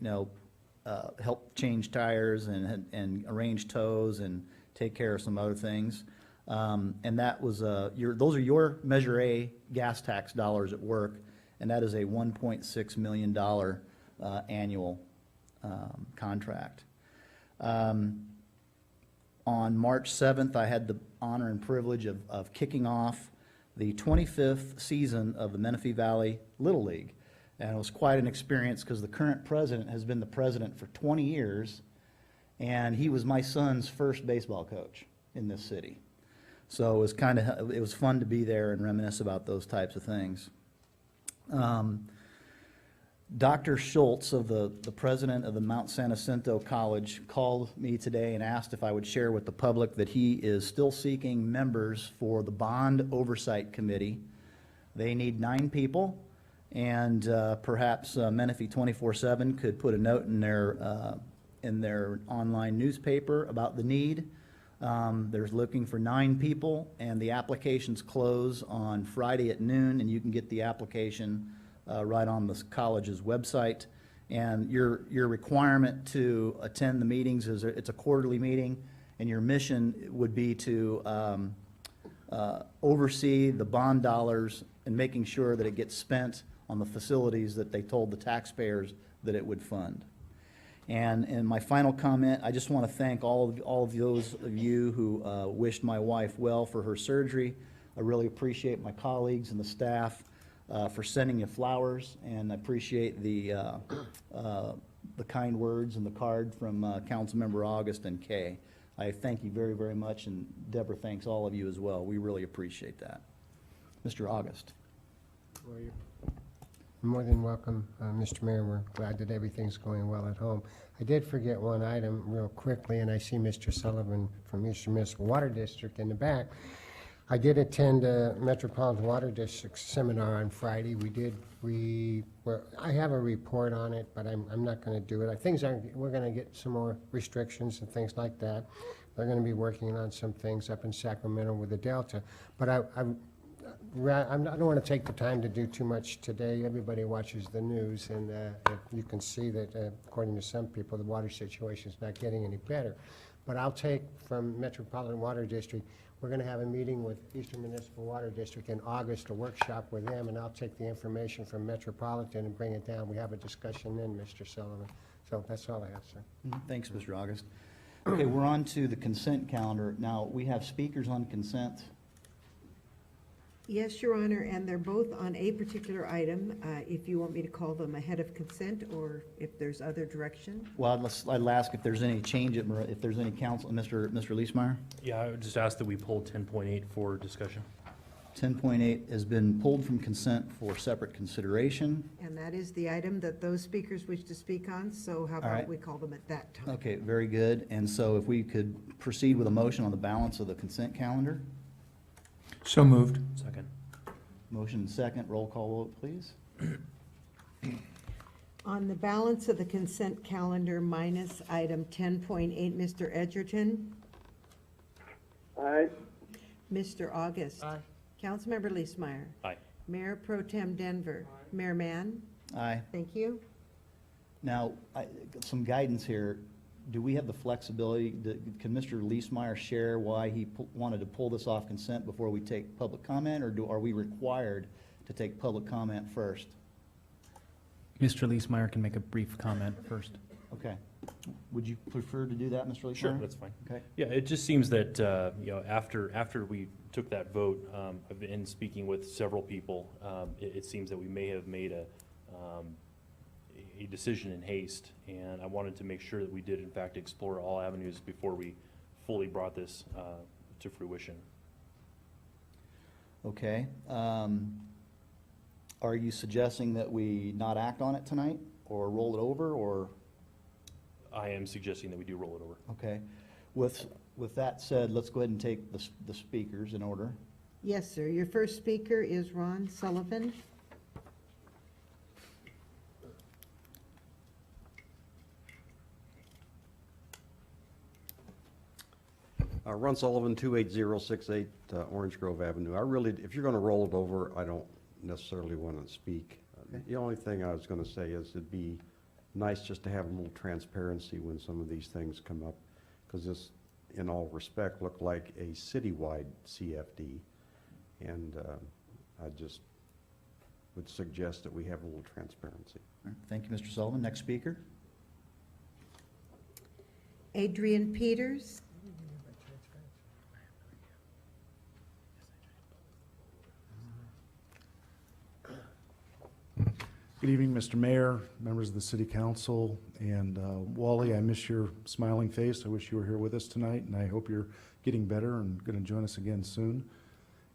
help change tires and arrange tows and take care of some other things. And that was, those are your Measure A gas tax dollars at work, and that is a $1.6 million annual contract. On March 7th, I had the honor and privilege of kicking off the 25th season of the Menifee Valley Little League. And it was quite an experience because the current president has been the president for 20 years, and he was my son's first baseball coach in this city. So it was fun to be there and reminisce about those types of things. Dr. Schultz, of the president of the Mount San Jacinto College, called me today and asked if I would share with the public that he is still seeking members for the Bond Oversight Committee. They need 9 people, and perhaps Menifee 24/7 could put a note in their online newspaper about the need. They're looking for 9 people, and the applications close on Friday at noon, and you can get the application right on the college's website. And your requirement to attend the meetings is it's a quarterly meeting, and your mission would be to oversee the bond dollars and making sure that it gets spent on the facilities that they told the taxpayers that it would fund. And in my final comment, I just want to thank all of those of you who wished my wife well for her surgery. I really appreciate my colleagues and the staff for sending you flowers, and I appreciate the kind words and the card from Councilmember August and Kay. I thank you very, very much, and Deborah thanks all of you as well. We really appreciate that. Mr. August. You're more than welcome, Mr. Mayor. We're glad that everything's going well at home. I did forget one item real quickly, and I see Mr. Sullivan from Eastern Municipal Water District in the back. I did attend a Metropolitan Water District seminar on Friday. I have a report on it, but I'm not going to do it. We're going to get some more restrictions and things like that. They're going to be working on some things up in Sacramento with the Delta. But I don't want to take the time to do too much today. Everybody watches the news, and you can see that, according to some people, the water situation is not getting any better. But I'll take from Metropolitan Water District, we're going to have a meeting with Eastern Municipal Water District in August, a workshop with them, and I'll take the information from Metropolitan and bring it down. We have a discussion then, Mr. Sullivan. So that's all I have, sir. Thanks, Mr. August. Okay, we're on to the consent calendar. Now, we have speakers on consent. Yes, Your Honor, and they're both on a particular item, if you want me to call them ahead of consent, or if there's other direction. Well, I'd ask if there's any change, if there's any council, Mr. Leesmeyer? Yeah, I would just ask that we pull 10.8 for discussion. 10.8 has been pulled from consent for separate consideration. And that is the item that those speakers wish to speak on, so how All about right. we call them at that time? Okay, very good. And so if we could proceed with a motion on the balance of the consent calendar? So moved. Second. Motion and second, roll call vote, please. On the balance of the consent calendar minus item 10.8, Mr. Edgerton? Aye. Mr. August? Aye. Councilmember Leesmeyer? Aye. Mayor Pro Tem Denver? Mayor Mann? Aye. Thank you. Now, some guidance here. Do we have the flexibility, can Mr. Leesmeyer share why he wanted to pull this off consent before we take public comment, or are we required to take public comment first? Mr. Leesmeyer can make a brief comment first. Okay. Would you prefer to do that, Mr. Leesmeyer? Sure, that's fine. Okay. Yeah, it just seems that, after we took that vote, I've been speaking with several people, it seems that we may have made a decision in haste, and I wanted to make sure that we did in fact explore all avenues before we fully brought this to fruition. Okay. Are you suggesting that we not act on it tonight, or roll it over, or? I am suggesting that we do roll it over. Okay. With that said, let's go ahead and take the speakers in order. Yes, sir. Your first speaker is Ron Sullivan. Ron Sullivan, 28068 Orange Grove Avenue. If you're going to roll it over, I don't necessarily want to speak. The only thing I was going to say is it'd be nice just to have a little transparency when some of these things come up, because this, in all respect, looked like a citywide CFD, and I just would suggest that we have a little transparency. All right. Thank you, Mr. Sullivan. Next speaker. Adrian Peters. Good evening, Mr. Mayor, members of the City Council, and Wally, I miss your smiling face. I wish you were here with us tonight, and I hope you're getting better and going to join us again soon.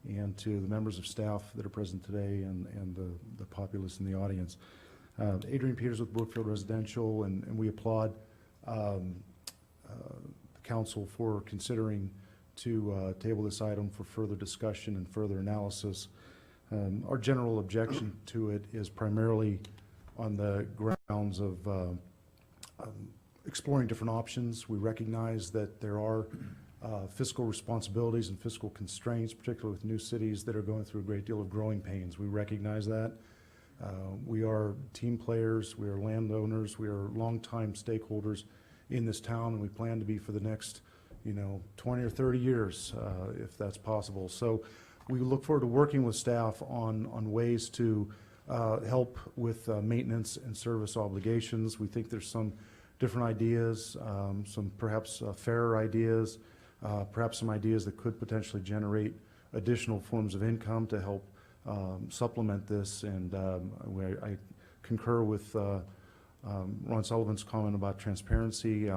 And to the members of staff that are present today and the populace in the audience. Adrian Peters with Brookfield Residential, and we applaud the council for considering to table this item for further discussion and further analysis. Our general objection to it is primarily on the grounds of exploring different options. We recognize that there are fiscal responsibilities and fiscal constraints, particularly with new cities that are going through a great deal of growing pains. We recognize that. We are team players, we are landowners, we are longtime stakeholders in this town, and we plan to be for the next 20 or 30 years, if that's possible. So we look forward to working with staff on ways to help with maintenance and service obligations. We think there's some different ideas, some perhaps fairer ideas, perhaps some ideas that could potentially generate additional forms of income to help supplement this. And I concur with Ron Sullivan's comment about transparency.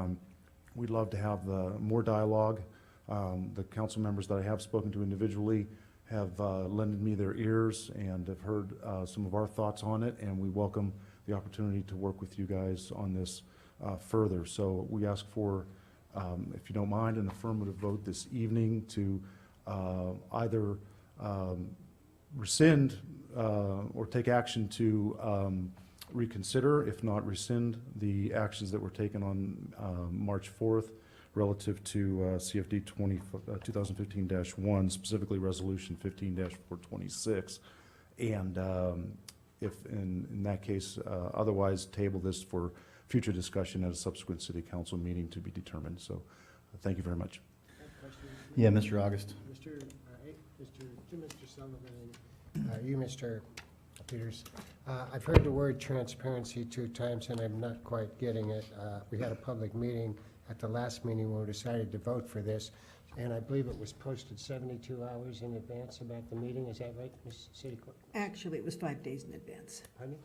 We'd love to have more dialogue. The council members that I have spoken to individually have lended me their ears and have heard some of our thoughts on it, and we welcome the opportunity to work with you guys on this further. So we ask for, if you don't mind, an affirmative vote this evening to either rescind or take action to reconsider, if not rescind, the actions that were taken on March 4th relative to CFD 2015-1, specifically Resolution 15-426, and if in that case, otherwise table this for future discussion at a subsequent City Council meeting to be determined. So thank you very much. Yeah, Mr. August. Mr. Sullivan, and you, Mr. Peters. I've heard the word transparency 2 times, and I'm not quite getting it. We had a public meeting at the last meeting when we decided to vote for this. And I believe it was posted 72 hours in advance about the meeting. Is that right, Ms. City Clerk? Actually, it was 5 days in advance. Pardon me?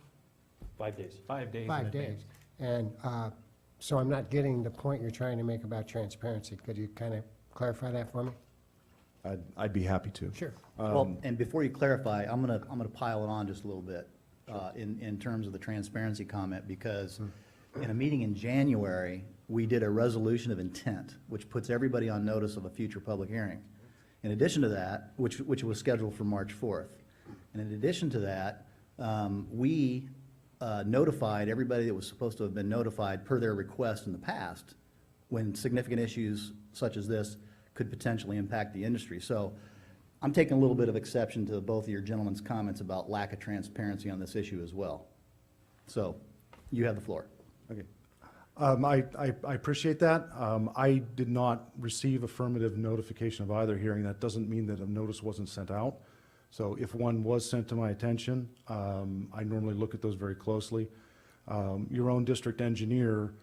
5 days. 5 days in 5 advance. days. And so I'm not getting the point you're trying to make about transparency. Could you kind of clarify that for me? I'd be happy to. Sure. Well, and before you clarify, I'm gonna pile it on just a little bit, in terms of the transparency comment, because in a meeting in January, we did a resolution of intent, which puts everybody on notice of a future public hearing. In addition to that, which was scheduled for March 4th. And in addition to that, we notified everybody that was supposed to have been notified per their request in the past when significant issues such as this could potentially impact the industry. So I'm taking a little bit of exception to both of your gentlemen's comments about lack of transparency on this issue as well. So you have the floor. Okay. I appreciate that. I did not receive affirmative notification of either hearing. That doesn't mean that a notice wasn't sent out. So if one was sent to my attention, I normally look at those very closely. Your own district engineer,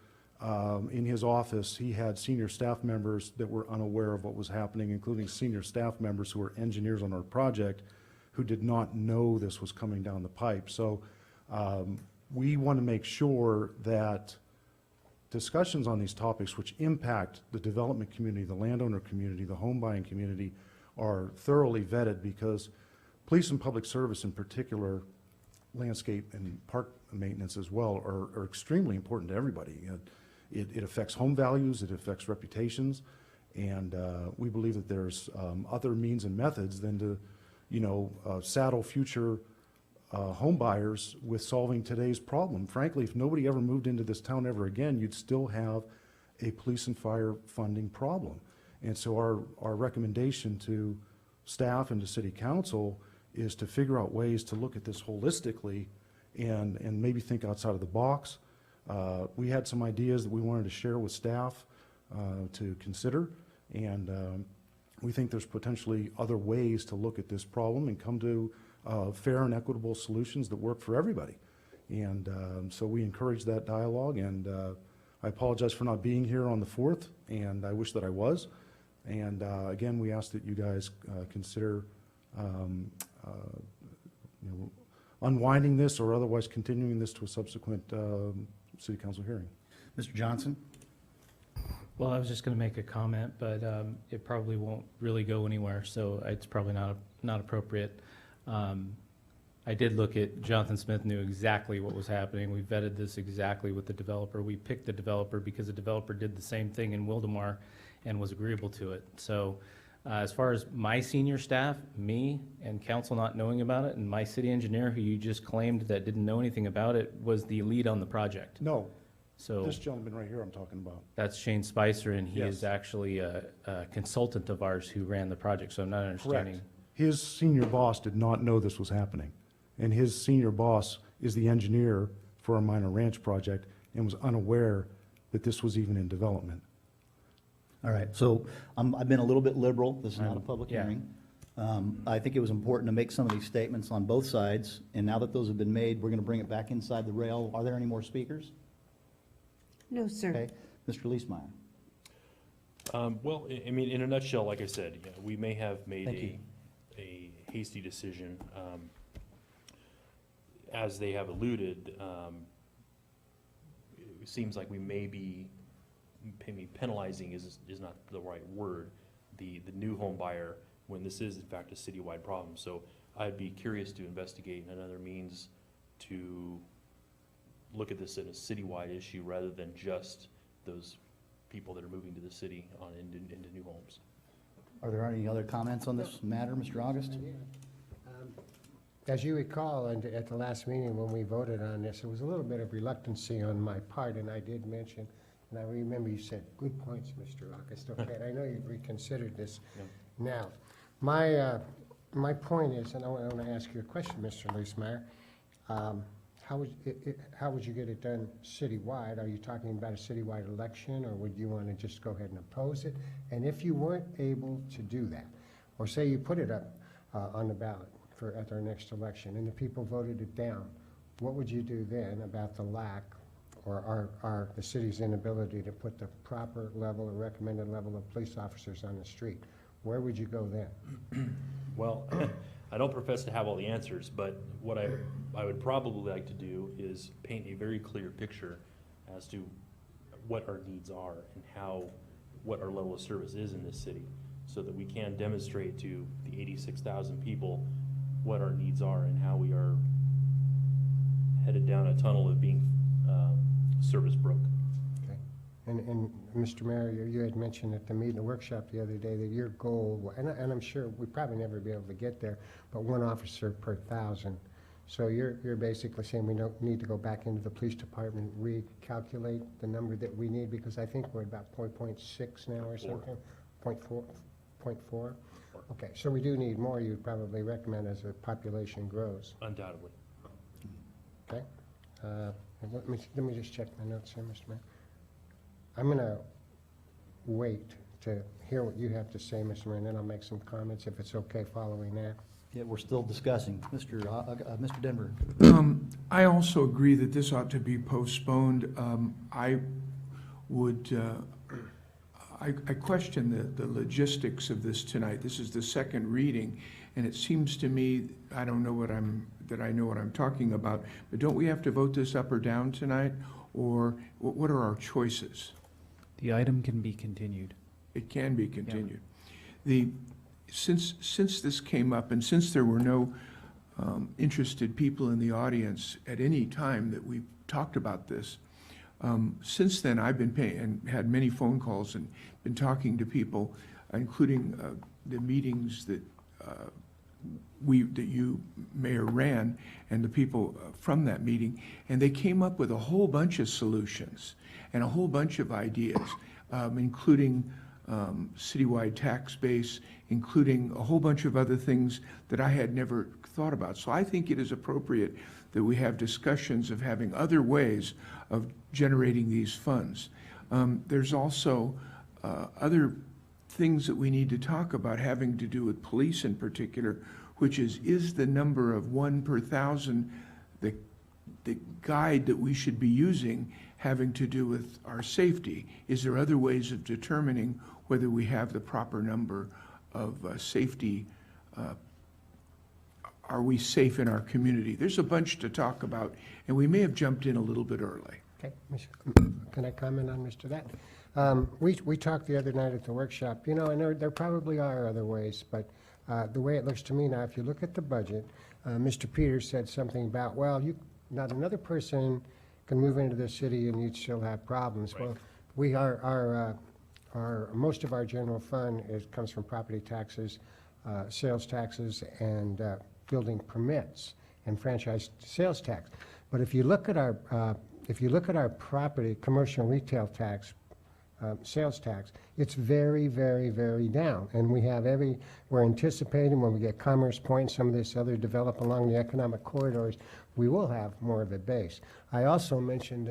in his office, he had senior staff members that were unaware of what was happening, including senior staff members who were engineers on our project who did not know this was coming down the pipe. So we want to make sure that discussions on these topics which impact the development community, the landowner community, the home buying community are thoroughly vetted, because police and public service in particular, landscape and park maintenance as well, are extremely important to everybody. It affects home values, it affects reputations, and we believe that there's other means and methods than to, saddle future home buyers with solving today's problem. Frankly, if nobody ever moved into this town ever again, you'd still have a police and fire funding problem. And so our recommendation to staff and to city council is to figure out ways to look at this holistically and maybe think outside of the box. We had some ideas that we wanted to share with staff to consider, and we think there's potentially other ways to look at this problem and come to fair and equitable solutions that work for everybody. And so we encourage that dialogue, and I apologize for not being here on the 4th, and I wish that I was. And again, we ask that you guys consider unwinding this or otherwise continuing this to a subsequent city council hearing. Mr. Johnson? Well, I was just going to make a comment, but it probably won't really go anywhere, so it's probably not appropriate. I did look at, Jonathan Smith knew exactly what was happening. We vetted this exactly with the developer. We picked the developer because the developer did the same thing in Wildemar and was agreeable to it. So as far as my senior staff, me and council not knowing about it, and my city engineer, who you just claimed that didn't know anything about it, was the lead on the project. No, So this gentleman right here I'm talking about. that's Shane Spicer, and he Yes. is actually a consultant of ours who ran the project, so I'm not understanding. Correct. His senior boss did not know this was happening. And his senior boss is the engineer for a minor ranch project and was unaware that this was even in development. All right, so I've been a little bit liberal. This is not a public Yeah. hearing. I think it was important to make some of these statements on both sides, and now that those have been made, we're going to bring it back inside the rail. Are there any more speakers? No, sir. Okay, Mr. Leesmeyer. Well, I mean, in a nutshell, like I said, yeah, we may have made Thank you. a hasty decision. As they have alluded, it seems like we may be, maybe penalizing is not the right word, the new home buyer, when this is in fact a citywide problem. So I'd be curious to investigate another means to look at this as a citywide issue rather than just those people that are moving to the city on into new homes. Are there any other comments on this matter, Mr. August? As you recall, at the last meeting when we voted on this, there was a little bit of reluctancy on my part, and I did mention, and I remember you said, good points, Mr. August, okay, and I know you've reconsidered this now. My point is, and I want to ask you a question, Mr. Leesmeyer, how would you get it done citywide? Are you talking about a citywide election, or would you want to just go ahead and oppose it? And if you weren't able to do that, or say you put it up on the ballot at our next election, and the people voted it down, what would you do then about the lack or the city's inability to put the proper level or recommended level of police officers on the street, where would you go then? Well, I don't profess to have all the answers, but what I would probably like to do is paint a very clear picture as to what our needs are and what our level of service is in this city, so that we can demonstrate to the 86,000 people what our needs are and how we are headed down a tunnel of being service broke. Okay. And Mr. Mayor, you had mentioned at the meeting, the workshop the other day, that your goal, and I'm sure we probably never be able to get there, but 1 officer per 1,000. So you're basically saying we don't need to go back into the police department, recalculate the number that we need, because I think we're at about 0.6 now or something? 0.4? Okay, so we do need more, you'd probably recommend, as the population grows. Undoubtedly. Okay? And let me just check my notes here, Mr. Mayor. I'm going to wait to hear what you have to say, Mr. Mayor, and then I'll make some comments, if it's okay, following that. Yeah, we're still discussing. Mr. Denver. I also agree that this ought to be postponed. I would, I question the logistics of this tonight. This is the second reading, and it seems to me, I don't know that I know what I'm talking about, but don't we have to vote this up or down tonight, or what are our choices? The item can be continued. It can be continued. Since this came up, and since there were no interested people in the audience at any time that we talked about this, since then I've been paying and had many phone calls and been talking to people, including the meetings that you, Mayor, ran, and the people from that meeting, and they came up with a whole bunch of solutions and a whole bunch of ideas, including citywide tax base, including a whole bunch of other things that I had never thought about. So I think it is appropriate that we have discussions of having other ways of generating these funds. There's also other things that we need to talk about having to do with police in particular, which is the number of 1 per 1,000 the guide that we should be using having to do with our safety? Is there other ways of determining whether we have the proper number of safety? Are we safe in our community? There's a bunch to talk about, and we may have jumped in a little bit early. Okay, can I comment on Mr. That? We talked the other night at the workshop, and there probably are other ways, but the way it looks to me now, if you look at the budget, Mr. Peters said something about, well, not another person can move into the city and you'd still have problems. Right. Well, we are most of our general fund comes from property taxes, sales taxes, and building permits and franchise sales tax. But if you look at our property, commercial and retail tax, sales tax, it's very, very, very down. And we're anticipating when we get Commerce Point, some of this other develop along the economic corridors, we will have more of a base. I also mentioned,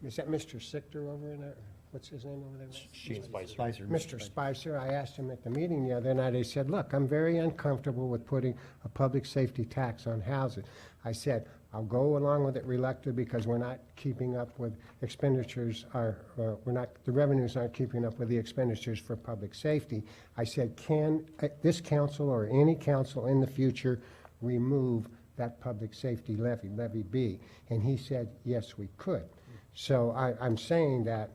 is that Mr. Sichter over in there? What's his name over there? Shane Spicer. Mr. Spicer, I asked him at the meeting the other night, I said, look, I'm very uncomfortable with putting a public safety tax on houses. I said, I'll go along with it reluctantly because we're not keeping up with expenditures, the revenues aren't keeping up with the expenditures for public safety. I said, can this council or any council in the future remove that public safety levy B? And he said, yes, we could. So I'm saying that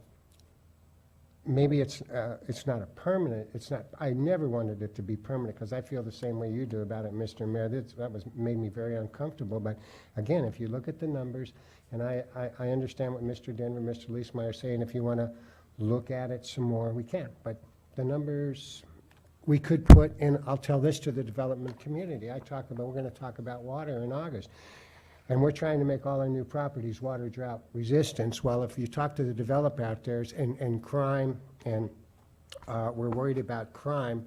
maybe it's not a permanent, I never wanted it to be permanent because I feel the same way you do about it, Mr. Mayor. That made me very uncomfortable. But again, if you look at the numbers, and I understand what Mr. Denver, Mr. Leesmeyer are saying, if you want to look at it some more, we can. But the numbers we could put in, I'll tell this to the development community. we're going to talk about water in August. And we're trying to make all our new properties water drought resistance. Well, if you talk to the developer out there and crime, and we're worried about crime,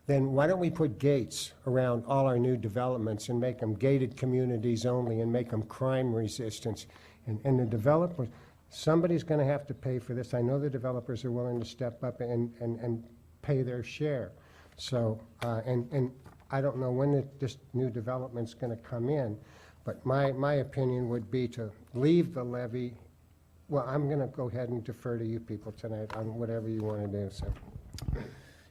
then why don't we put gates around all our new developments and make them gated communities only and make them crime resistance? And the developers, somebody's going to have to pay for this. I know the developers are willing to step up and pay their share. So, and I don't know when this new development's going to come in, but my opinion would be to leave the levy Well, I'm going to go ahead and defer to you people tonight on whatever you want to do, so.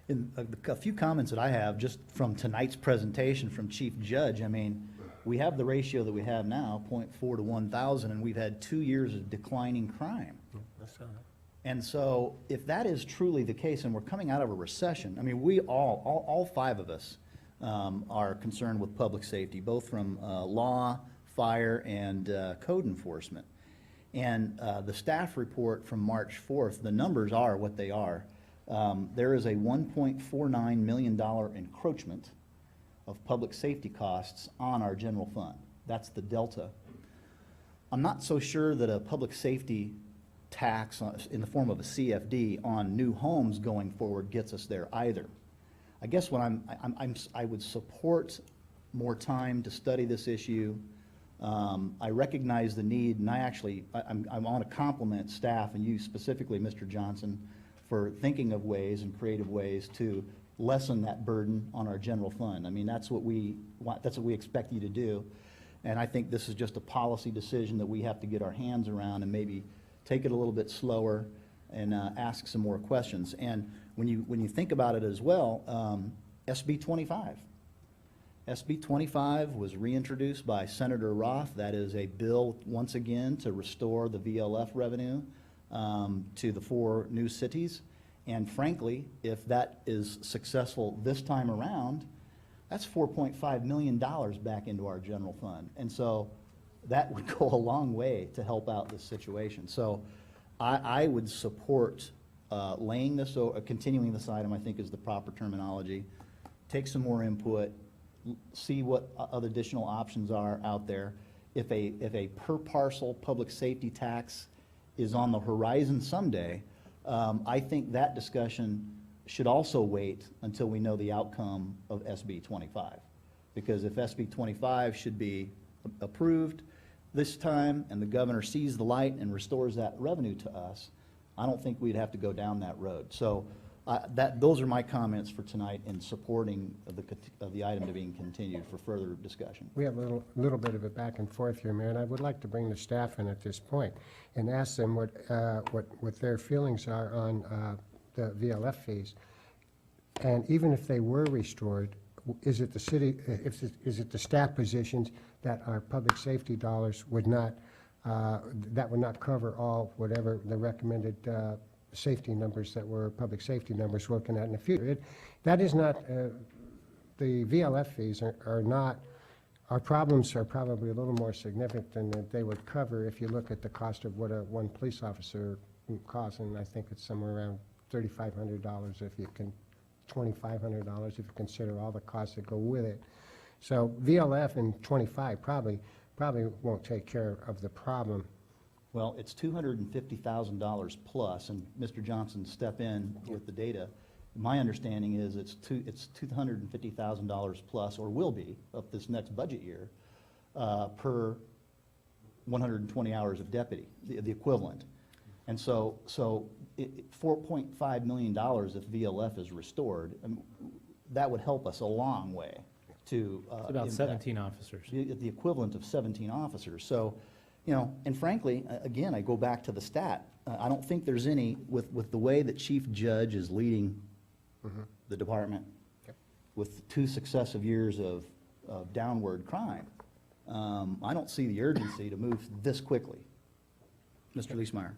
In a few comments that I have, just from tonight's presentation from Chief Judge, I mean, we have the ratio that we have now, 0.4 to 1,000, and we've had 2 years of declining crime. And so if that is truly the case, and we're coming out of a recession, I mean, we all 5 of us are concerned with public safety, both from law, fire, and code enforcement. And the staff report from March 4th, the numbers are what they are. There is a $1.49 million encroachment of public safety costs on our general fund. That's the delta. I'm not so sure that a public safety tax in the form of a CFD on new homes going forward gets us there either. I guess what I would support more time to study this issue. I recognize the need, and I want to compliment staff and you specifically, Mr. Johnson, for thinking of ways and creative ways to lessen that burden on our general fund. I mean, that's what we want, that's what we expect you to do. And I think this is just a policy decision that we have to get our hands around and maybe take it a little bit slower and ask some more questions. And when you think about it as well, SB 25. SB 25 was reintroduced by Senator Roth. That is a bill, once again, to restore the VLF revenue to the 4 new cities. And frankly, if that is successful this time around, that's $4.5 million back into our general fund. And so that would go a long way to help out this situation. So I would support laying this, continuing this item, I think is the proper terminology. Take some more input, see what other additional options are out there. If a per parcel public safety tax is on the horizon someday, I think that discussion should also wait until we know the outcome of SB 25. Because if SB 25 should be approved this time and the governor sees the light and restores that revenue to us, I don't think we'd have to go down that road. So those are my comments for tonight in supporting of the item to being continued for further discussion. We have a little bit of a back and forth here, Mayor, and I would like to bring the staff in at this point and ask them what their feelings are on the VLF fees. And even if they were restored, is it the city, is it the staff positions that our public safety dollars would not, that would not cover all whatever the recommended safety numbers that were public safety numbers looking at in the future? That is not, the VLF fees are not, our problems are probably a little more significant than that they would cover if you look at the cost of what one police officer costs, and I think it's somewhere around $3,500 if you can, $2,500 if you consider all the costs that go with it. So VLF in 25 probably won't take care of the problem. Well, it's $250,000 plus, and Mr. Johnson, step in with the data. My understanding is it's $250,000 plus, or will be, of this next budget year, per 120 hours of deputy, the equivalent. And so $4.5 million if VLF is restored, that would help us a long way to It's about 17 officers. the equivalent of 17 officers. So, you know, and frankly, again, I go back to the stat. I don't think there's any, with the way that Chief Judge is leading the department, with 2 successive years of downward crime, I don't see the urgency to move this quickly. Mr. Leesmeyer.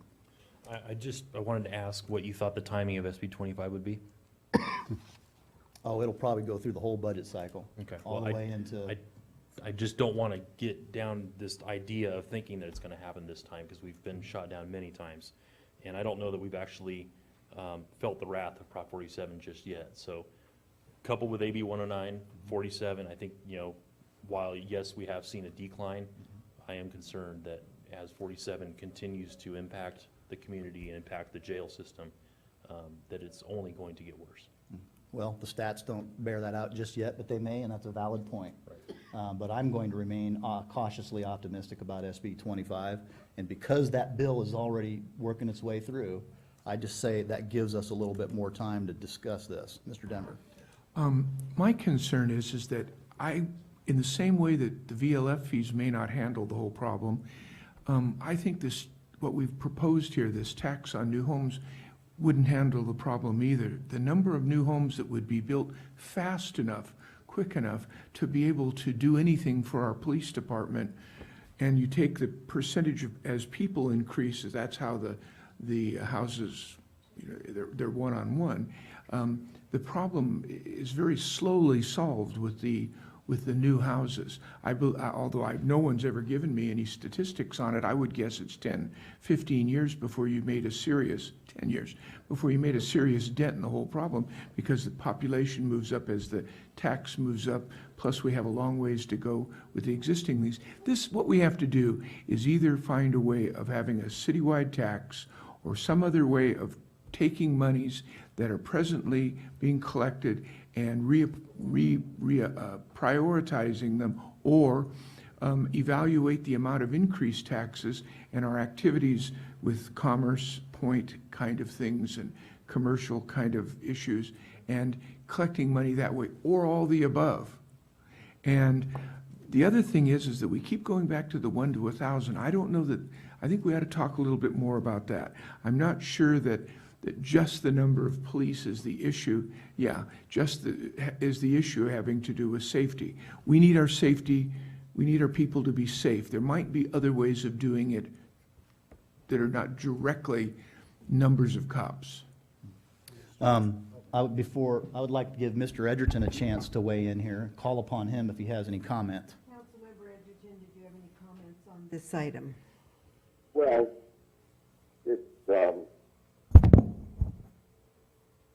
I wanted to ask what you thought the timing of SB 25 would be? Oh, it'll probably go through the whole budget cycle. Okay. All the way into. I just don't want to get down this idea of thinking that it's going to happen this time, because we've been shot down many times. And I don't know that we've actually felt the wrath of Prop 47 just yet. So coupled with AB 109, 47, I think, you know, while yes, we have seen a decline, I am concerned that as 47 continues to impact the community and impact the jail system, that it's only going to get worse. Well, the stats don't bear that out just yet, but they may, and that's a valid point. But I'm going to remain cautiously optimistic about SB 25, and because that bill is already working its way through, I just say that gives us a little bit more time to discuss this. Mr. Denver. My concern is that in the same way that the VLF fees may not handle the whole problem, I think this what we've proposed here, this tax on new homes, wouldn't handle the problem either. The number of new homes that would be built fast enough, quick enough to be able to do anything for our police department, and you take the percentage of, as people increases, that's how the houses, you know, they're one-on-one. The problem is very slowly solved with the new houses. Although no one's ever given me any statistics on it, I would guess it's 10, 15 years before you made a serious, 10 years, before you made a serious dent in the whole problem, because the population moves up as the tax moves up, plus we have a long ways to go with the existing lease. What we have to do is either find a way of having a citywide tax or some other way of taking monies that are presently being collected and prioritizing them, or evaluate the amount of increased taxes and our activities with commerce point kind of things and commercial kind of issues, and collecting money that way, or all the above. And the other thing is that we keep going back to the 1 to 1,000. I don't know that, I think we ought to talk a little bit more about that. I'm not sure that just the number of police is the issue. Yeah, is the issue having to do with safety. We need our safety, we need our people to be safe. There might be other ways of doing it that are not directly numbers of cops. I would like to give Mr. Edgerton a chance to weigh in here, call upon him if he has any comment. Councilmember Edgerton, did you have any comments on this item? Well, it's,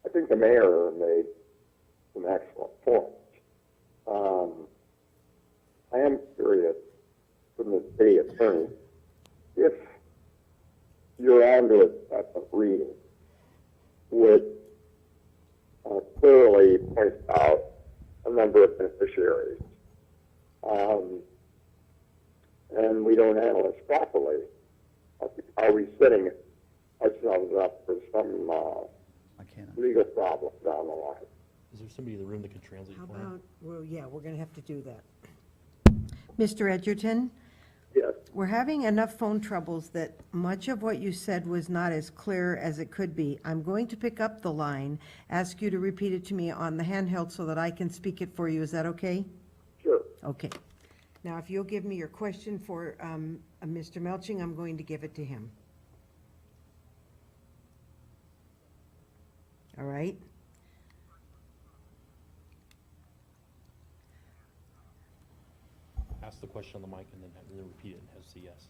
I think the mayor made some excellent points. I am curious from the city attorney if you're onto it at the reading, would clearly point out a number of beneficiaries. And we don't handle this properly. Are we setting ourselves up for some legal problem down the line? Is there somebody in the room that can translate How for him? about, well, yeah, we're going to have to do that. Mr. Edgerton? Yes. We're having enough phone troubles that much of what you said was not as clear as it could be. I'm going to pick up the line, ask you to repeat it to me on the handheld so that I can speak it for you. Is that okay? Sure. Okay. Now, if you'll give me your question for Mr. Melching, I'm going to give it to him. All right? Ask the question on the mic and then repeat it and have the yes.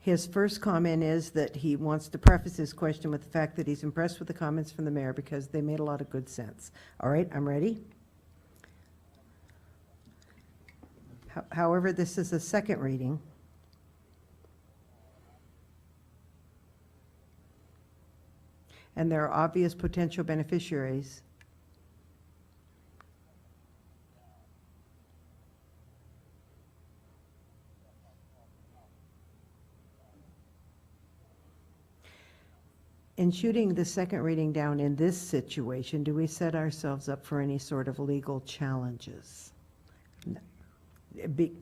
His first comment is that he wants to preface his question with the fact that he's impressed with the comments from the mayor because they made a lot of good sense. All right, I'm ready. However, this is a second reading. And there are obvious potential beneficiaries. In shooting the second reading down in this situation, do we set ourselves up for any sort of legal challenges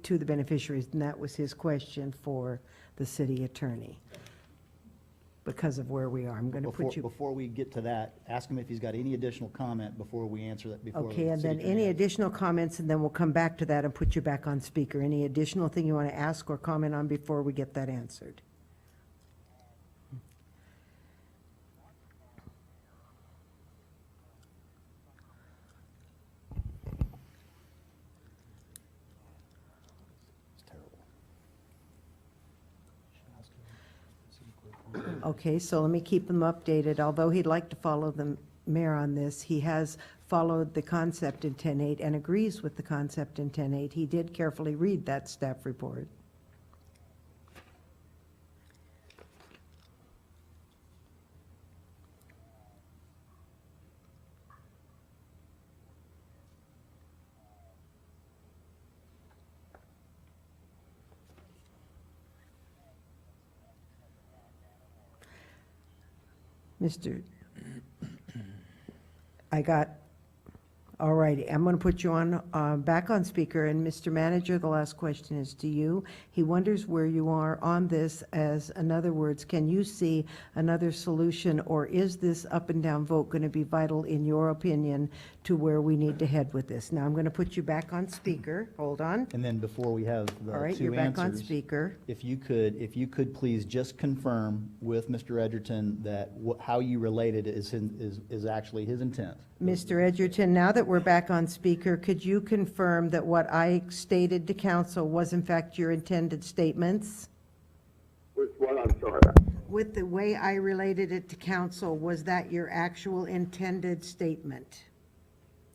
to the beneficiaries? And that was his question for the city attorney. Because of where we are, I'm going to put you. Before we get to that, ask him if he's got any additional comment before we answer that. Okay, and then any additional comments, and then we'll come back to that and put you back on speaker. Any additional thing you want to ask or comment on before we get that answered? Okay, so let me keep him updated. Although he'd like to follow the mayor on this, he has followed the concept in 10.8 and agrees with the concept in 10.8. He did carefully read that staff report. All righty, I'm going to put you on, back on speaker, and Mr. Manager, the last question is to you. He wonders where you are on this, as, in other words, can you see another solution, or is this up and down vote going to be vital, in your opinion, to where we need to head with this? Now, I'm going to put you back on speaker. Hold on. And then before we have All the right, two you're back on answers, speaker. if you could please just confirm with Mr. Edgerton that how you related is actually his intent. Mr. Edgerton, now that we're back on speaker, could you confirm that what I stated to council was in fact your intended statements? With what, I'm sorry? With the way I related it to council, was that your actual intended statement?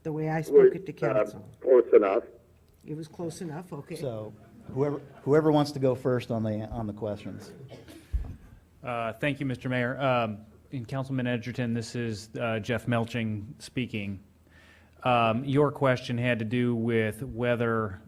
The way I spoke it to council? Close enough. It was close enough, okay. So whoever wants to go first on the questions. Thank you, Mr. Mayor. And Councilman Edgerton, this is Jeff Melching speaking. Your question had to do with whether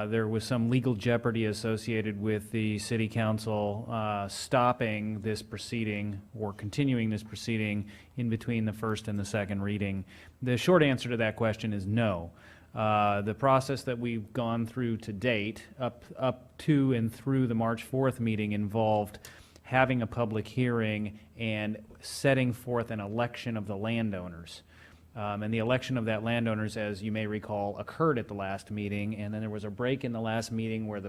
there was some legal jeopardy associated with the City Council stopping this proceeding or continuing this proceeding in between the first and the second reading. The short answer to that question is no. The process that we've gone through to date, up to and through the March 4th meeting, involved having a public hearing and setting forth an election of the landowners. And the election of that landowners, as you may recall, occurred at the last meeting, and then there was a break in the last meeting where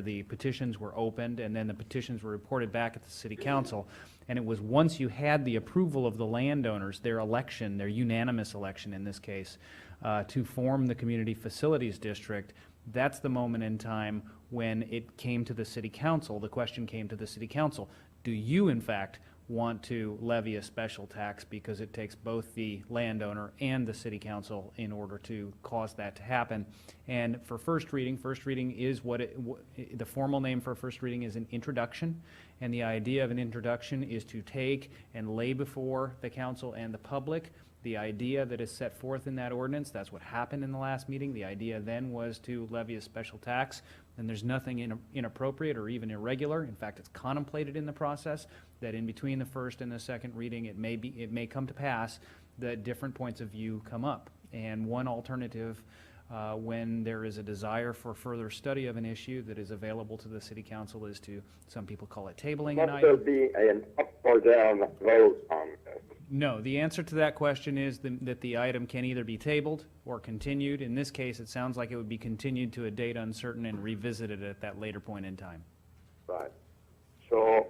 the petitions were opened, and then the petitions were reported back at the City Council. And it was once you had the approval of the landowners, their election, their unanimous election in this case, to form the Community Facilities District, that's the moment in time when it came to the City Council. The question came to the City Council. Do you, in fact, want to levy a special tax, because it takes both the landowner and the City Council in order to cause that to happen? And for first reading is the formal name for first reading is an introduction, and the idea of an introduction is to take and lay before the council and the public the idea that is set forth in that ordinance. That's what happened in the last meeting. The idea then was to levy a special tax, and there's nothing inappropriate or even irregular. In fact, it's contemplated in the process that in between the first and the second reading, it may come to pass that different points of view come up. And one alternative, when there is a desire for further study of an issue that is available to the City Council, is to, some people call it tabling an Must there item. be an up or down vote on this? No, the answer to that question is that the item can either be tabled or continued. In this case, it sounds like it would be continued to a date uncertain and revisited at that later point in time. Right. So,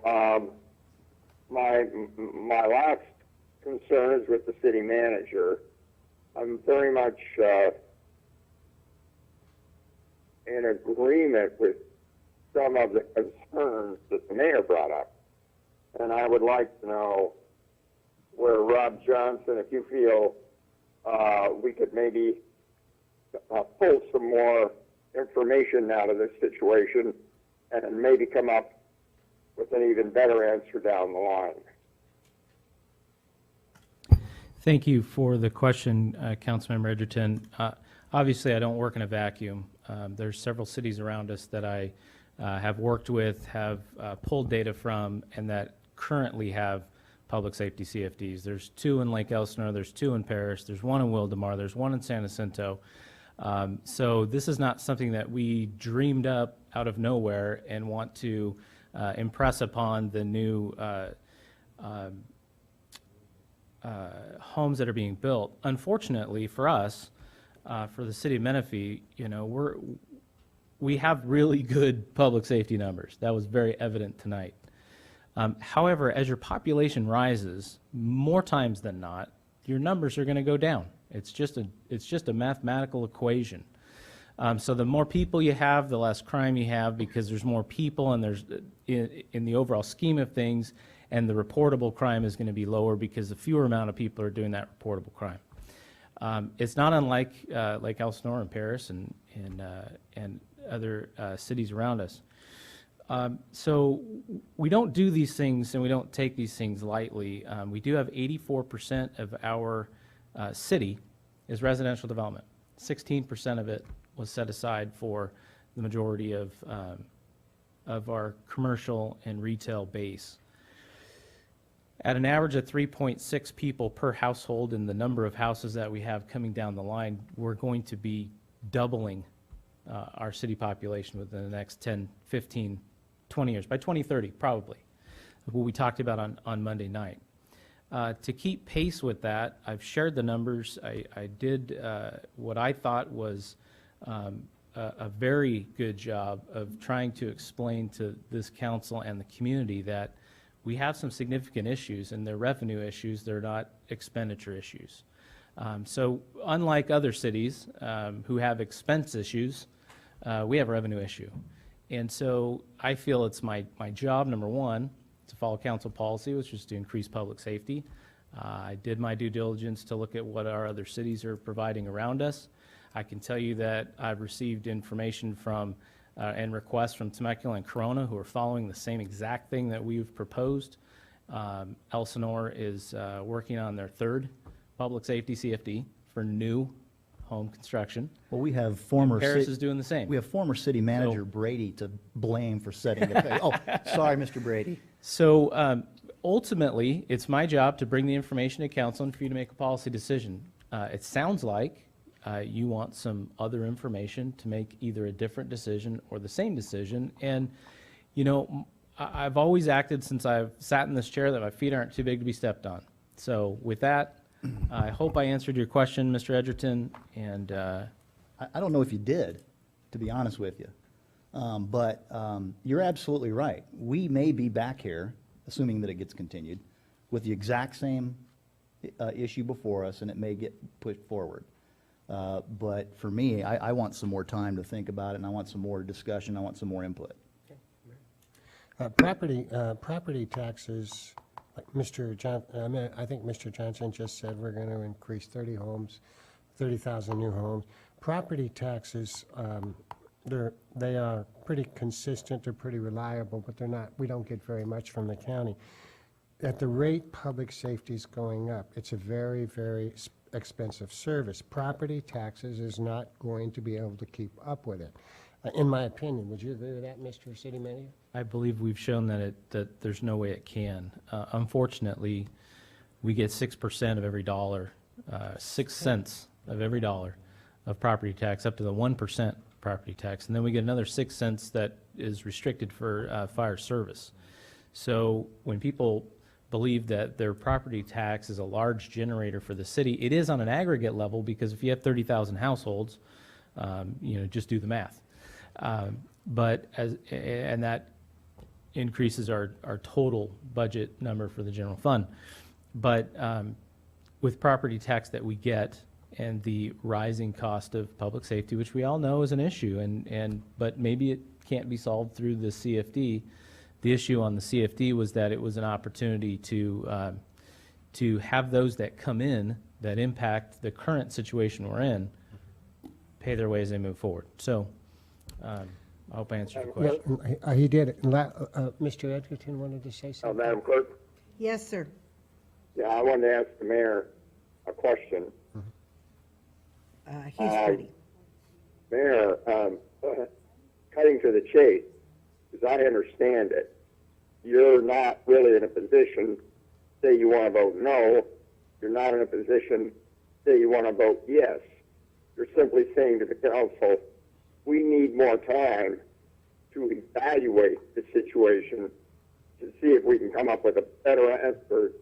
my last concern is with the city manager. I'm very much in agreement with some of the concerns that the mayor brought up. And I would like to know where Rob Johnson, if you feel we could maybe pull some more information out of this situation and maybe come up with an even better answer down the line. Thank you for the question, Councilmember Edgerton. Obviously, I don't work in a vacuum. There's several cities around us that I have worked with, have pulled data from, and that currently have public safety CFDs. There's 2 in Lake Elsinore, there's 2 in Paris, there's 1 in Wildemar, there's 1 in San Jacinto. So this is not something that we dreamed up out of nowhere and want to impress upon the new homes that are being built. Unfortunately for us, for the city of Menifee, we have really good public safety numbers. That was very evident tonight. However, as your population rises, more times than not, your numbers are going to go down. It's just a mathematical equation. So the more people you have, the less crime you have, because there's more people, and there's in the overall scheme of things, and the reportable crime is going to be lower because the fewer amount of people are doing that reportable crime. It's not unlike Lake Elsinore and Paris and other cities around us. So we don't do these things and we don't take these things lightly. We do have 84% of our city is residential development. 16% of it was set aside for the majority of our commercial and retail base. At an average of 3.6 people per household and the number of houses that we have coming down the line, we're going to be doubling our city population within the next 10, 15, 20 years, by 2030 probably, what we talked about on Monday night. To keep pace with that, I've shared the numbers. I did what I thought was a very good job of trying to explain to this council and the community that we have some significant issues, and they're revenue issues, they're not expenditure issues. So unlike other cities who have expense issues, we have a revenue issue. And so I feel it's my job, number one, to follow council policy, which is to increase public safety. I did my due diligence to look at what our other cities are providing around us. I can tell you that I've received information from and requests from Temecula and Corona, who are following the same exact thing that we've proposed. Elsinore is working on their third public safety CFD for new home construction. Well, we have former. Paris is doing the same. We have former city manager Brady to blame for setting the pace. Oh, sorry, Mr. Brady. So ultimately, it's my job to bring the information to council and for you to make a policy decision. It sounds like you want some other information to make either a different decision or the same decision. And, you know, I've always acted since I've sat in this chair that my feet aren't too big to be stepped on. So with that, I hope I answered your question, Mr. Edgerton, and I don't know if you did, to be honest with you. But you're absolutely right. We may be back here, assuming that it gets continued, with the exact same issue before us, and it may get pushed forward. But for me, I want some more time to think about it, and I want some more discussion, I want some more input. Property taxes, like I think Mr. Johnson just said we're going to increase 30,000 new homes. Property taxes, they are pretty consistent, they're pretty reliable, but they're not, we don't get very much from the county. At the rate public safety is going up, it's a very, very expensive service. Property taxes is not going to be able to keep up with it, in my opinion. Would you agree with that, Mr. City Manager? I believe we've shown that there's no way it can. Unfortunately, we get 6% of every dollar, 6 cents of every dollar of property tax, up to the 1% property tax, and then we get another 6 cents that is restricted for fire service. So when people believe that their property tax is a large generator for the city, it is on an aggregate level, because if you have 30,000 households, you know, just do the math. And that increases our total budget number for the general fund. But with property tax that we get and the rising cost of public safety, which we all know is an issue, but maybe it can't be solved through the CFD. The issue on the CFD was that it was an opportunity to have those that come in that impact the current situation we're in pay their way as they move forward. So I hope I answered your question. Well, he did. Mr. Edgerton wanted to say something. Madam Clerk? Yes, sir. Yeah, I wanted to ask the mayor a question. He's ready. Mayor, cutting to the chase, as I understand it, you're not really in a position, say you want to vote no, you're not in a position, say you want to vote yes. You're simply saying to the council, we need more time to evaluate the situation to see if we can come up with a better answer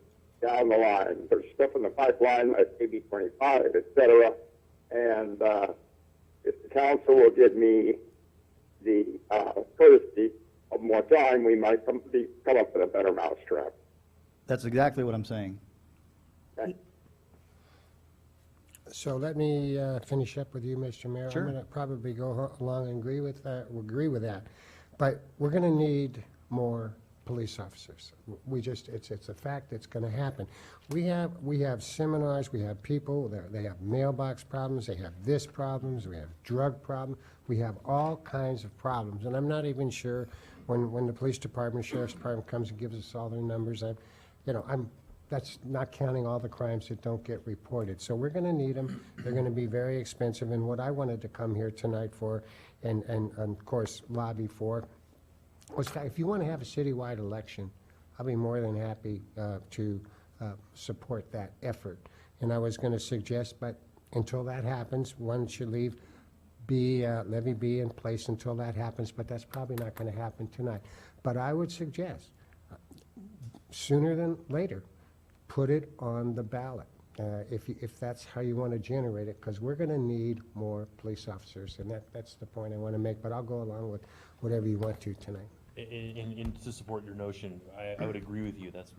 down the line. There's stuff in the pipeline like AB 25, et cetera. And if the council will give me the courtesy of more time, we might come up with a better mousetrap. That's exactly what I'm saying. Okay. So let me finish up with you, Mr. Mayor. Sure. I'm going to probably go along and agree with that. But we're going to need more police officers. It's a fact that's going to happen. We have seminars, we have people, they have mailbox problems, they have this problems, we have drug problems, we have all kinds of problems. And I'm not even sure when the police department, sheriff's department comes and gives us all their numbers, that's not counting all the crimes that don't get reported. So we're going to need them. They're going to be very expensive. And what I wanted to come here tonight for, and of course lobby for, was if you want to have a citywide election, I'll be more than happy to support that effort. And I was going to suggest, but until that happens, one should leave levy B in place until that happens, but that's probably not going to happen tonight. But I would suggest, sooner than later, put it on the ballot, if that's how you want to generate it, because we're going to need more police officers, and that's the point I want to make, but I'll go along with whatever you want to tonight. And to support your notion, I would agree with you. That's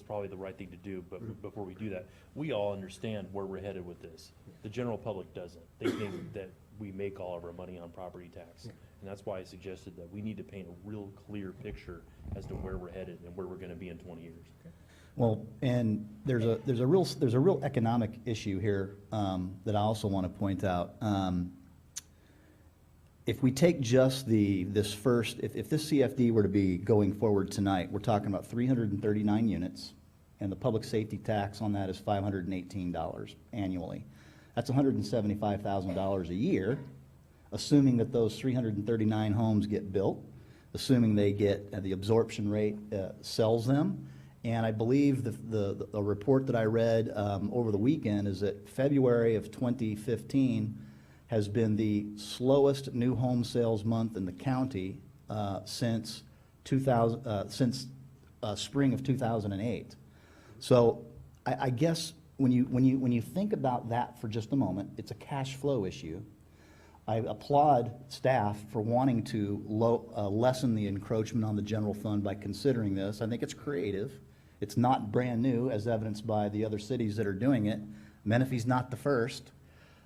probably the right thing to do. But before we do that, we all understand where we're headed with this. The general public doesn't. They think that we make all of our money on property tax, and that's why I suggested that we need to paint a real clear picture as to where we're headed and where we're going to be in 20 years. Well, and there's a real economic issue here that I also want to point out. If we take just if this CFD were to be going forward tonight, we're talking about 339 units, and the public safety tax on that is $518 annually. That's $175,000 a year, assuming that those 339 homes get built, assuming they get the absorption rate sells them. And I believe the report that I read over the weekend is that February of 2015 has been the slowest new home sales month in the county since spring of 2008. So I guess when you think about that for just a moment, it's a cash flow issue. I applaud staff for wanting to lessen the encroachment on the general fund by considering this. I think it's creative. It's not brand new, as evidenced by the other cities that are doing it. Menifee's not the first.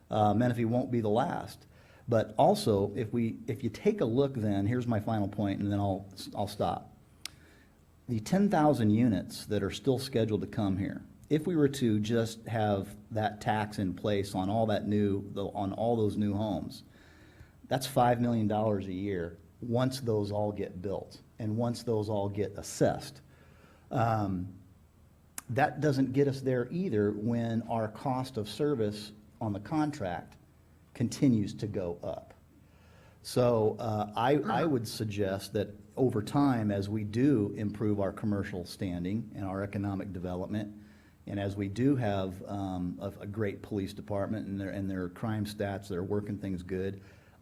Menifee won't be the last. But also, if you take a look then, here's my final point, and then I'll stop. The 10,000 units that are still scheduled to come here, if we were to just have that tax in place on all those new homes, that's $5 million a year once those all get built and once those all get assessed. That doesn't get us there either when our cost of service on the contract continues to go up. So I would suggest that over time, as we do improve our commercial standing and our economic development, and as we do have a great police department and their crime stats that are working things good,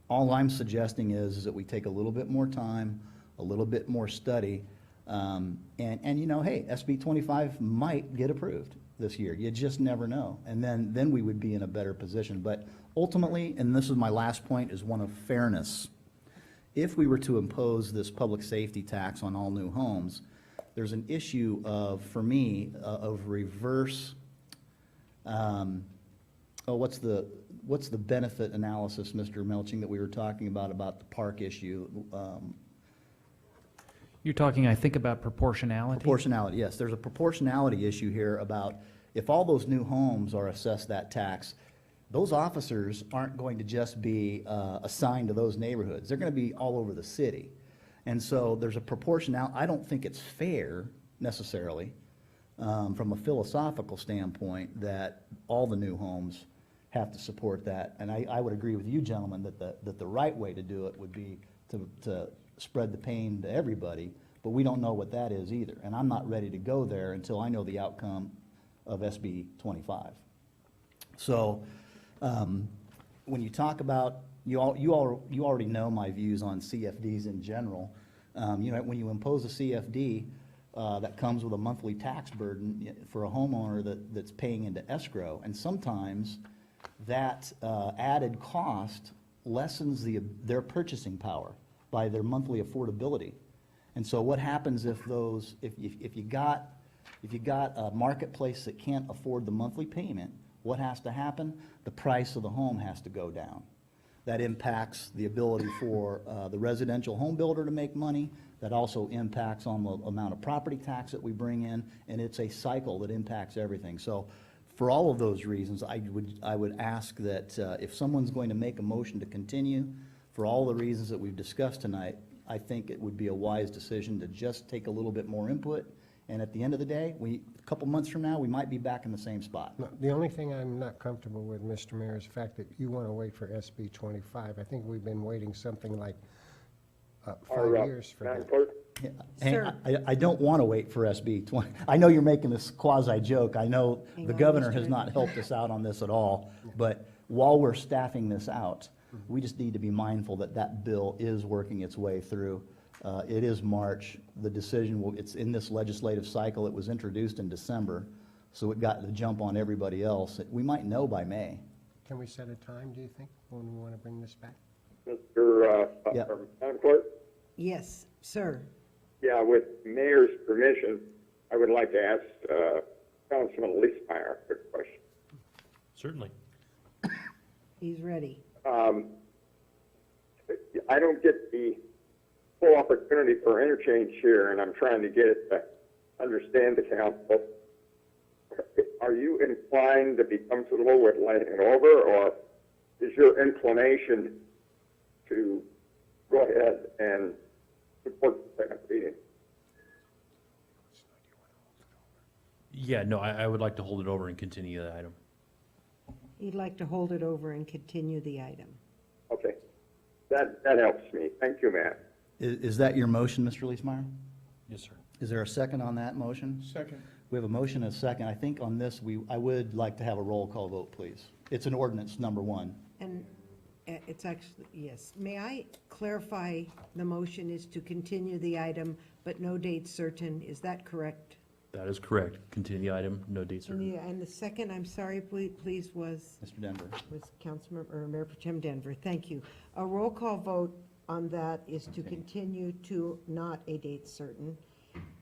all I'm suggesting is that we take a little bit more time, a little bit more study, and hey, SB 25 might get approved this year. You just never know. And then we would be in a better position. But ultimately, and this is my last point, is one of fairness. If we were to impose this public safety tax on all new homes, there's an issue for me, of reverse, what's the benefit analysis, Mr. Melching, that we were talking about the park issue? You're talking, I think, about proportionality? Proportionality, yes. There's a proportionality issue here about if all those new homes are assessed that tax, those officers aren't going to just be assigned to those neighborhoods. They're going to be all over the city. And so there's a proportionality. I don't think it's fair necessarily from a philosophical standpoint that all the new homes have to support that. And I would agree with you, gentlemen, that the right way to do it would be to spread the pain to everybody, but we don't know what that is either. And I'm not ready to go there until I know the outcome of SB 25. So when you talk about, you already know my views on CFDs in general. When you impose a CFD that comes with a monthly tax burden for a homeowner that's paying into escrow, and sometimes that added cost lessens their purchasing power by their monthly affordability. And so what happens if you got a marketplace that can't afford the monthly payment, what has to happen? The price of the home has to go down. That impacts the ability for the residential home builder to make money. That also impacts on the amount of property tax that we bring in, and it's a cycle that impacts everything. So for all of those reasons, I would ask that if someone's going to make a motion to continue, for all the reasons that we've discussed tonight, I think it would be a wise decision to just take a little bit more input. And at the end of the day, a couple months from now, we might be back in the same spot. No, the only thing I'm not comfortable with, Mr. Mayor, is the fact that you want to wait for SB 25. I think we've been waiting something like 5 years for Madam that. Clerk? Sir. I don't want to wait for SB 20. I know you're making this quasi-joke. I know Hang the on, governor Mr. has not helped us out on this at all. But while we're staffing this out, we just need to be mindful that that bill is working its way through. It is March. The decision will, it's in this legislative cycle. It was introduced in December, so it got the jump on everybody else. We might know by May. Can we set a time, do you think, when we want to bring this back? Mr. Yeah. Madam Clerk? Yes, sir. Yeah, with Mayor's permission, I would like to ask Councilman Leesmeyer a quick question. Certainly. He's ready. I don't get the full opportunity for interchange here, and I'm trying to get it to understand the council. Are you inclined to be comfortable with laying it over, or is your inclination to go ahead and support the second reading? Yeah, no, I would like to hold it over and continue the item. He'd like to hold it over and continue the item. Okay, that helps me. Thank you, Matt. Is that your motion, Mr. Leesmeyer? Yes, sir. Is there a second on that motion? Second. We have a motion and a second. I think on this, I would like to have a roll call vote, please. It's an ordinance, number one. And it's actually, yes. May I clarify, the motion is to continue the item, but no date certain. Is that correct? That is correct. Continue the item, no date certain. And the second, I'm sorry, please, was? Mr. Denver. Was Councilmember, or Mayor Pro Tem Denver. Thank you. A roll call vote on that is to continue to not a date certain,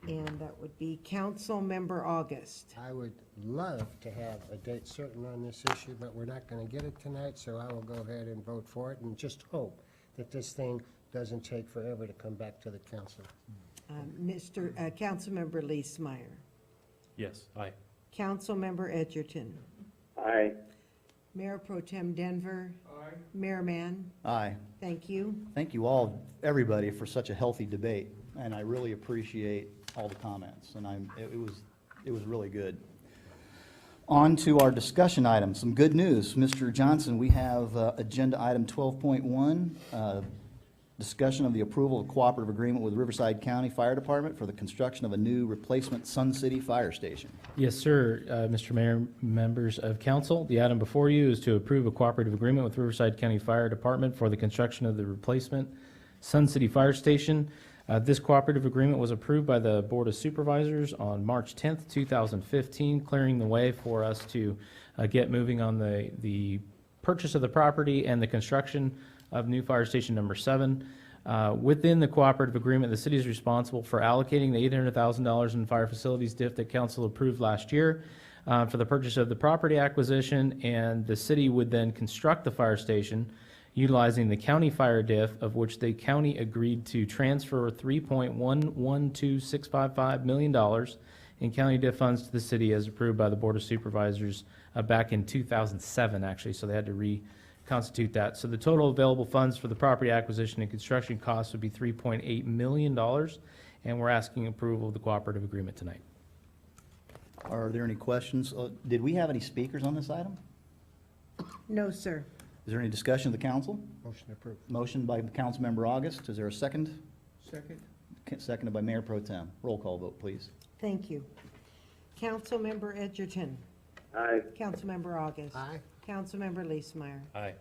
and that would be Councilmember August. I would love to have a date certain on this issue, but we're not going to get it tonight, so I will go ahead and vote for it and just hope that this thing doesn't take forever to come back to the council. Councilmember Leesmeyer. Yes, aye. Councilmember Edgerton. Aye. Mayor Pro Tem Denver. Aye. Mayor Mann. Aye. Thank you. Thank you all, everybody, for such a healthy debate, and I really appreciate all the comments, and it was really good. On to our discussion items. Some good news. Mr. Johnson, we have agenda item 12.1, discussion of the approval of cooperative agreement with Riverside County Fire Department for the construction of a new replacement Sun City Fire Station. Yes, sir. Mr. Mayor, members of council, the item before you is to approve a cooperative agreement with Riverside County Fire Department for the construction of the replacement Sun City Fire Station. This cooperative agreement was approved by the Board of Supervisors on March 10th, 2015, clearing the way for us to get moving on the purchase of the property and the construction of new fire station number 7. Within the cooperative agreement, the city is responsible for allocating the $800,000 in fire facilities DIF that council approved last year for the purchase of the property acquisition, and the city would then construct the fire station utilizing the county fire DIF, of which the county agreed to transfer $3.112655 million in county DIF funds to the city as approved by the Board of Supervisors back in 2007, actually, so they had to reconstitute that. So the total available funds for the property acquisition and construction costs would be $3.8 million, and we're asking approval of the cooperative agreement tonight. Are there any questions? Did we have any speakers on this item? No, sir. Is there any discussion of the council? Motion approved. Motion by Councilmember August. Is there a second? Second. Seconded by Mayor Pro Tem. Roll call vote, please. Thank you. Councilmember Edgerton. Aye. Councilmember August. Aye. Councilmember Leesmeyer. Aye.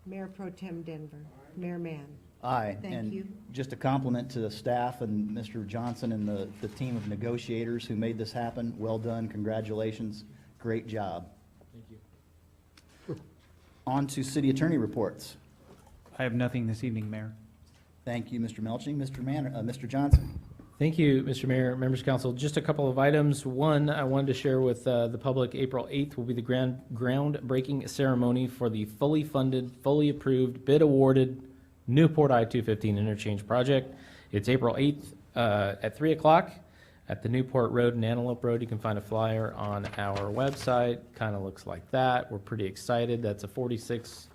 Mayor Pro Tem Denver. Mayor Mann. Aye. Thank you. And just a compliment to the staff and Mr. Johnson and the team of negotiators who made this happen. Well done. Congratulations. Great job. Thank you. On to city attorney reports. I have nothing this evening, Mayor. Thank you, Mr. Melching. Mr. Johnson. Thank you, Mr. Mayor, members of council. Just a couple of items. One, I wanted to share with the public, April 8th will be the groundbreaking ceremony for the fully funded, fully approved, bid awarded Newport I-215 interchange project. It's April 8th at 3 o'clock at the Newport Road and Antelope Road. You can find a flyer on our website. Kind of looks like that. We're pretty excited. That's a $48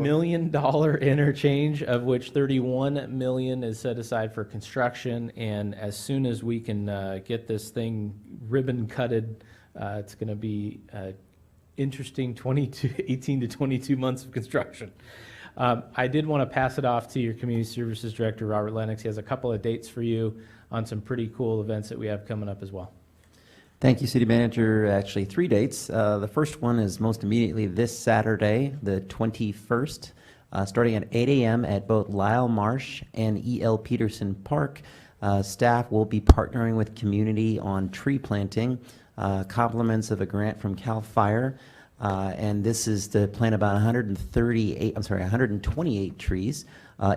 million interchange, of which $31 million is set aside for construction. And as soon as we can get this thing ribbon cutted, it's going to be interesting 18 to 22 months of construction. I did want to pass it off to your Community Services Director, Robert Lennox. He has a couple of dates for you on some pretty cool events that we have coming up as well. Thank you, City Manager. Actually, 3 dates. The first one is most immediately this Saturday, the 21st, starting at 8 a.m. at both Lyle Marsh and E.L. Peterson Park. Staff will be partnering with community on tree planting, compliments of a grant from CAL FIRE, and this is to plant about 128 trees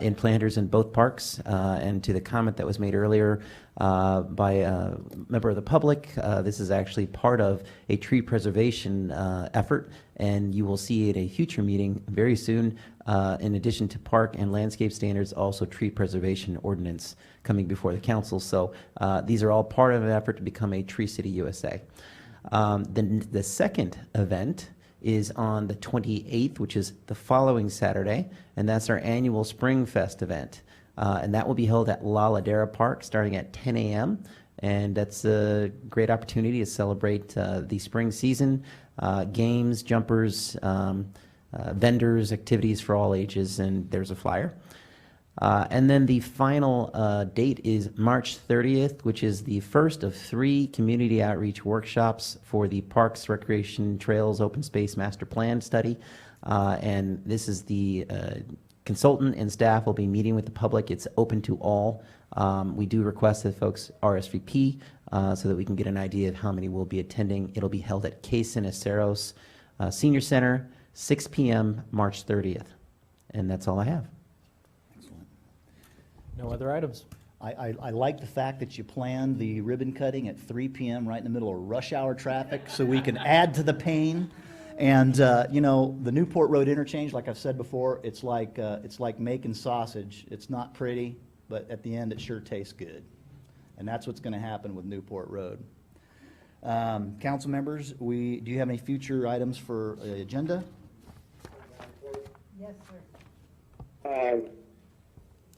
in planters in both parks. And to the comment that was made earlier by a member of the public, this is actually part of a tree preservation effort, and you will see at a future meeting very soon, in addition to park and landscape standards, also tree preservation ordinance coming before the council. So these are all part of an effort to become a Tree City USA. Then the second event is on the 28th, which is the following Saturday, and that's our annual Spring Fest event. And that will be held at La Ladera Park starting at 10 a.m. And that's a great opportunity to celebrate the spring season, games, jumpers, vendors, activities for all ages, and there's a flyer. And then the final date is March 30th, which is the first of 3 community outreach workshops for the Parks, Recreation, Trails, Open Space Master Plan study. And this is the consultant and staff will be meeting with the public. It's open to all. We do request that folks RSVP so that we can get an idea of how many will be attending. It'll be held at Cason Aceros Senior Center, 6 p.m. March 30th. And that's all I have. No other items. I like the fact that you planned the ribbon cutting at 3 p.m. right in the middle of rush hour traffic so we can add to the pain. And, you know, the Newport Road interchange, like I've said before, it's like making sausage. It's not pretty, but at the end it sure tastes good. And that's what's going to happen with Newport Road. Council members, do you have any future items for the agenda? Yes, sir.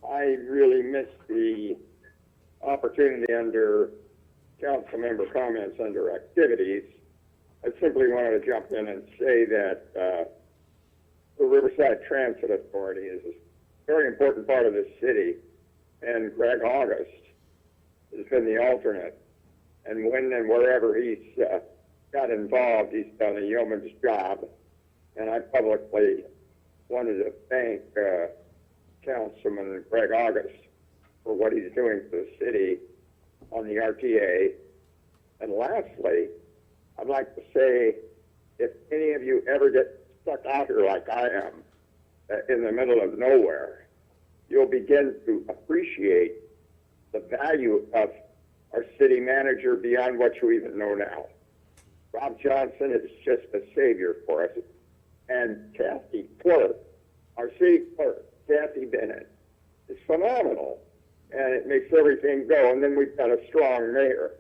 I really missed the opportunity under council member comments under activities. I simply wanted to jump in and say that the Riverside Transit Authority is a very important part of this city, and Greg August has been the alternate. And when and wherever he's got involved, he's done a yeoman's job. And I publicly wanted to thank Councilman Greg August for what he's doing for the city on the RTA. And lastly, I'd like to say, if any of you ever get stuck out here like I am, in the middle of nowhere, you'll begin to appreciate the value of our city manager beyond what you even know now. Rob Johnson is just a savior for us. And Kathy Clerk, our city clerk, Kathy Bennett, is phenomenal. And it makes everything go. And then we've got a strong mayor.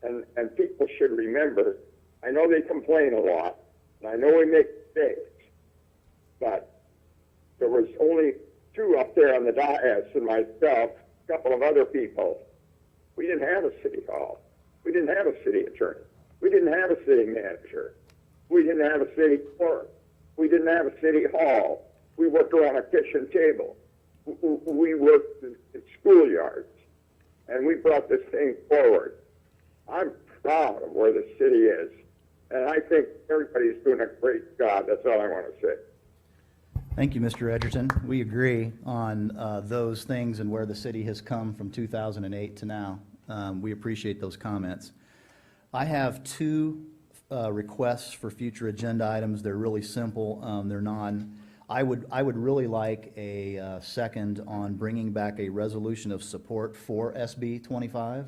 And people should remember, I know they complain a lot, and I know we make mistakes, but there was only 2 up there on the dais and myself, a couple of other people. We didn't have a city hall. We didn't have a city attorney. We didn't have a city manager. We didn't have a city clerk. We didn't have a city hall. We worked around a kitchen table. We worked in schoolyards, and we brought this thing forward. I'm proud of where the city is, and I think everybody's doing a great job. That's all I want to say. Thank you, Mr. Edgerton. We agree on those things and where the city has come from 2008 to now. We appreciate those comments. I have 2 requests for future agenda items. They're really simple. They're I would really like a second on bringing back a resolution of support for SB 25,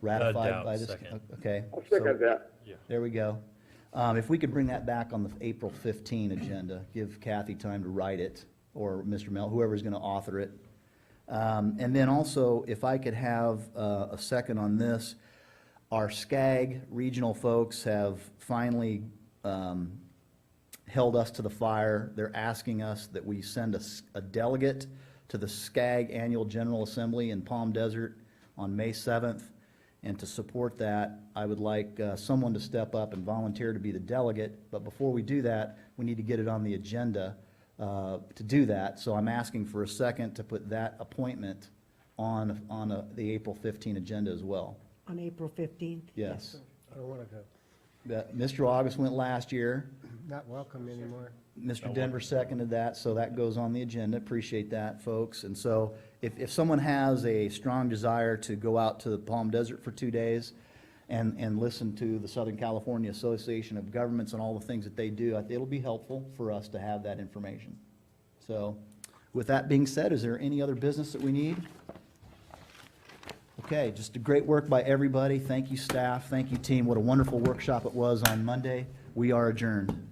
ratified by this. Second. Okay. I'll second that. Yeah. There we go. If we could bring that back on the April 15 agenda, give Kathy time to write it, or Mr. Mel, whoever's going to author it. And then also, if I could have a second on this, our SCAG regional folks have finally held us to the fire. They're asking us that we send a delegate to the SCAG Annual General Assembly in Palm Desert on May 7th. And to support that, I would like someone to step up and volunteer to be the delegate. But before we do that, we need to get it on the agenda to do that. So I'm asking for a second to put that appointment on the April 15 agenda as well. On April 15th? Yes. I don't want to go. Mr. August went last year. Not welcome anymore. Mr. Denver seconded that, so that goes on the agenda. Appreciate that, folks. And so if someone has a strong desire to go out to the Palm Desert for 2 days and listen to the Southern California Association of Governments and all the things that they do, it'll be helpful for us to have that information. So with that being said, is there any other business that we need? Okay, just a great work by everybody. Thank you, staff. Thank you, team. What a wonderful workshop it was on Monday. We are adjourned.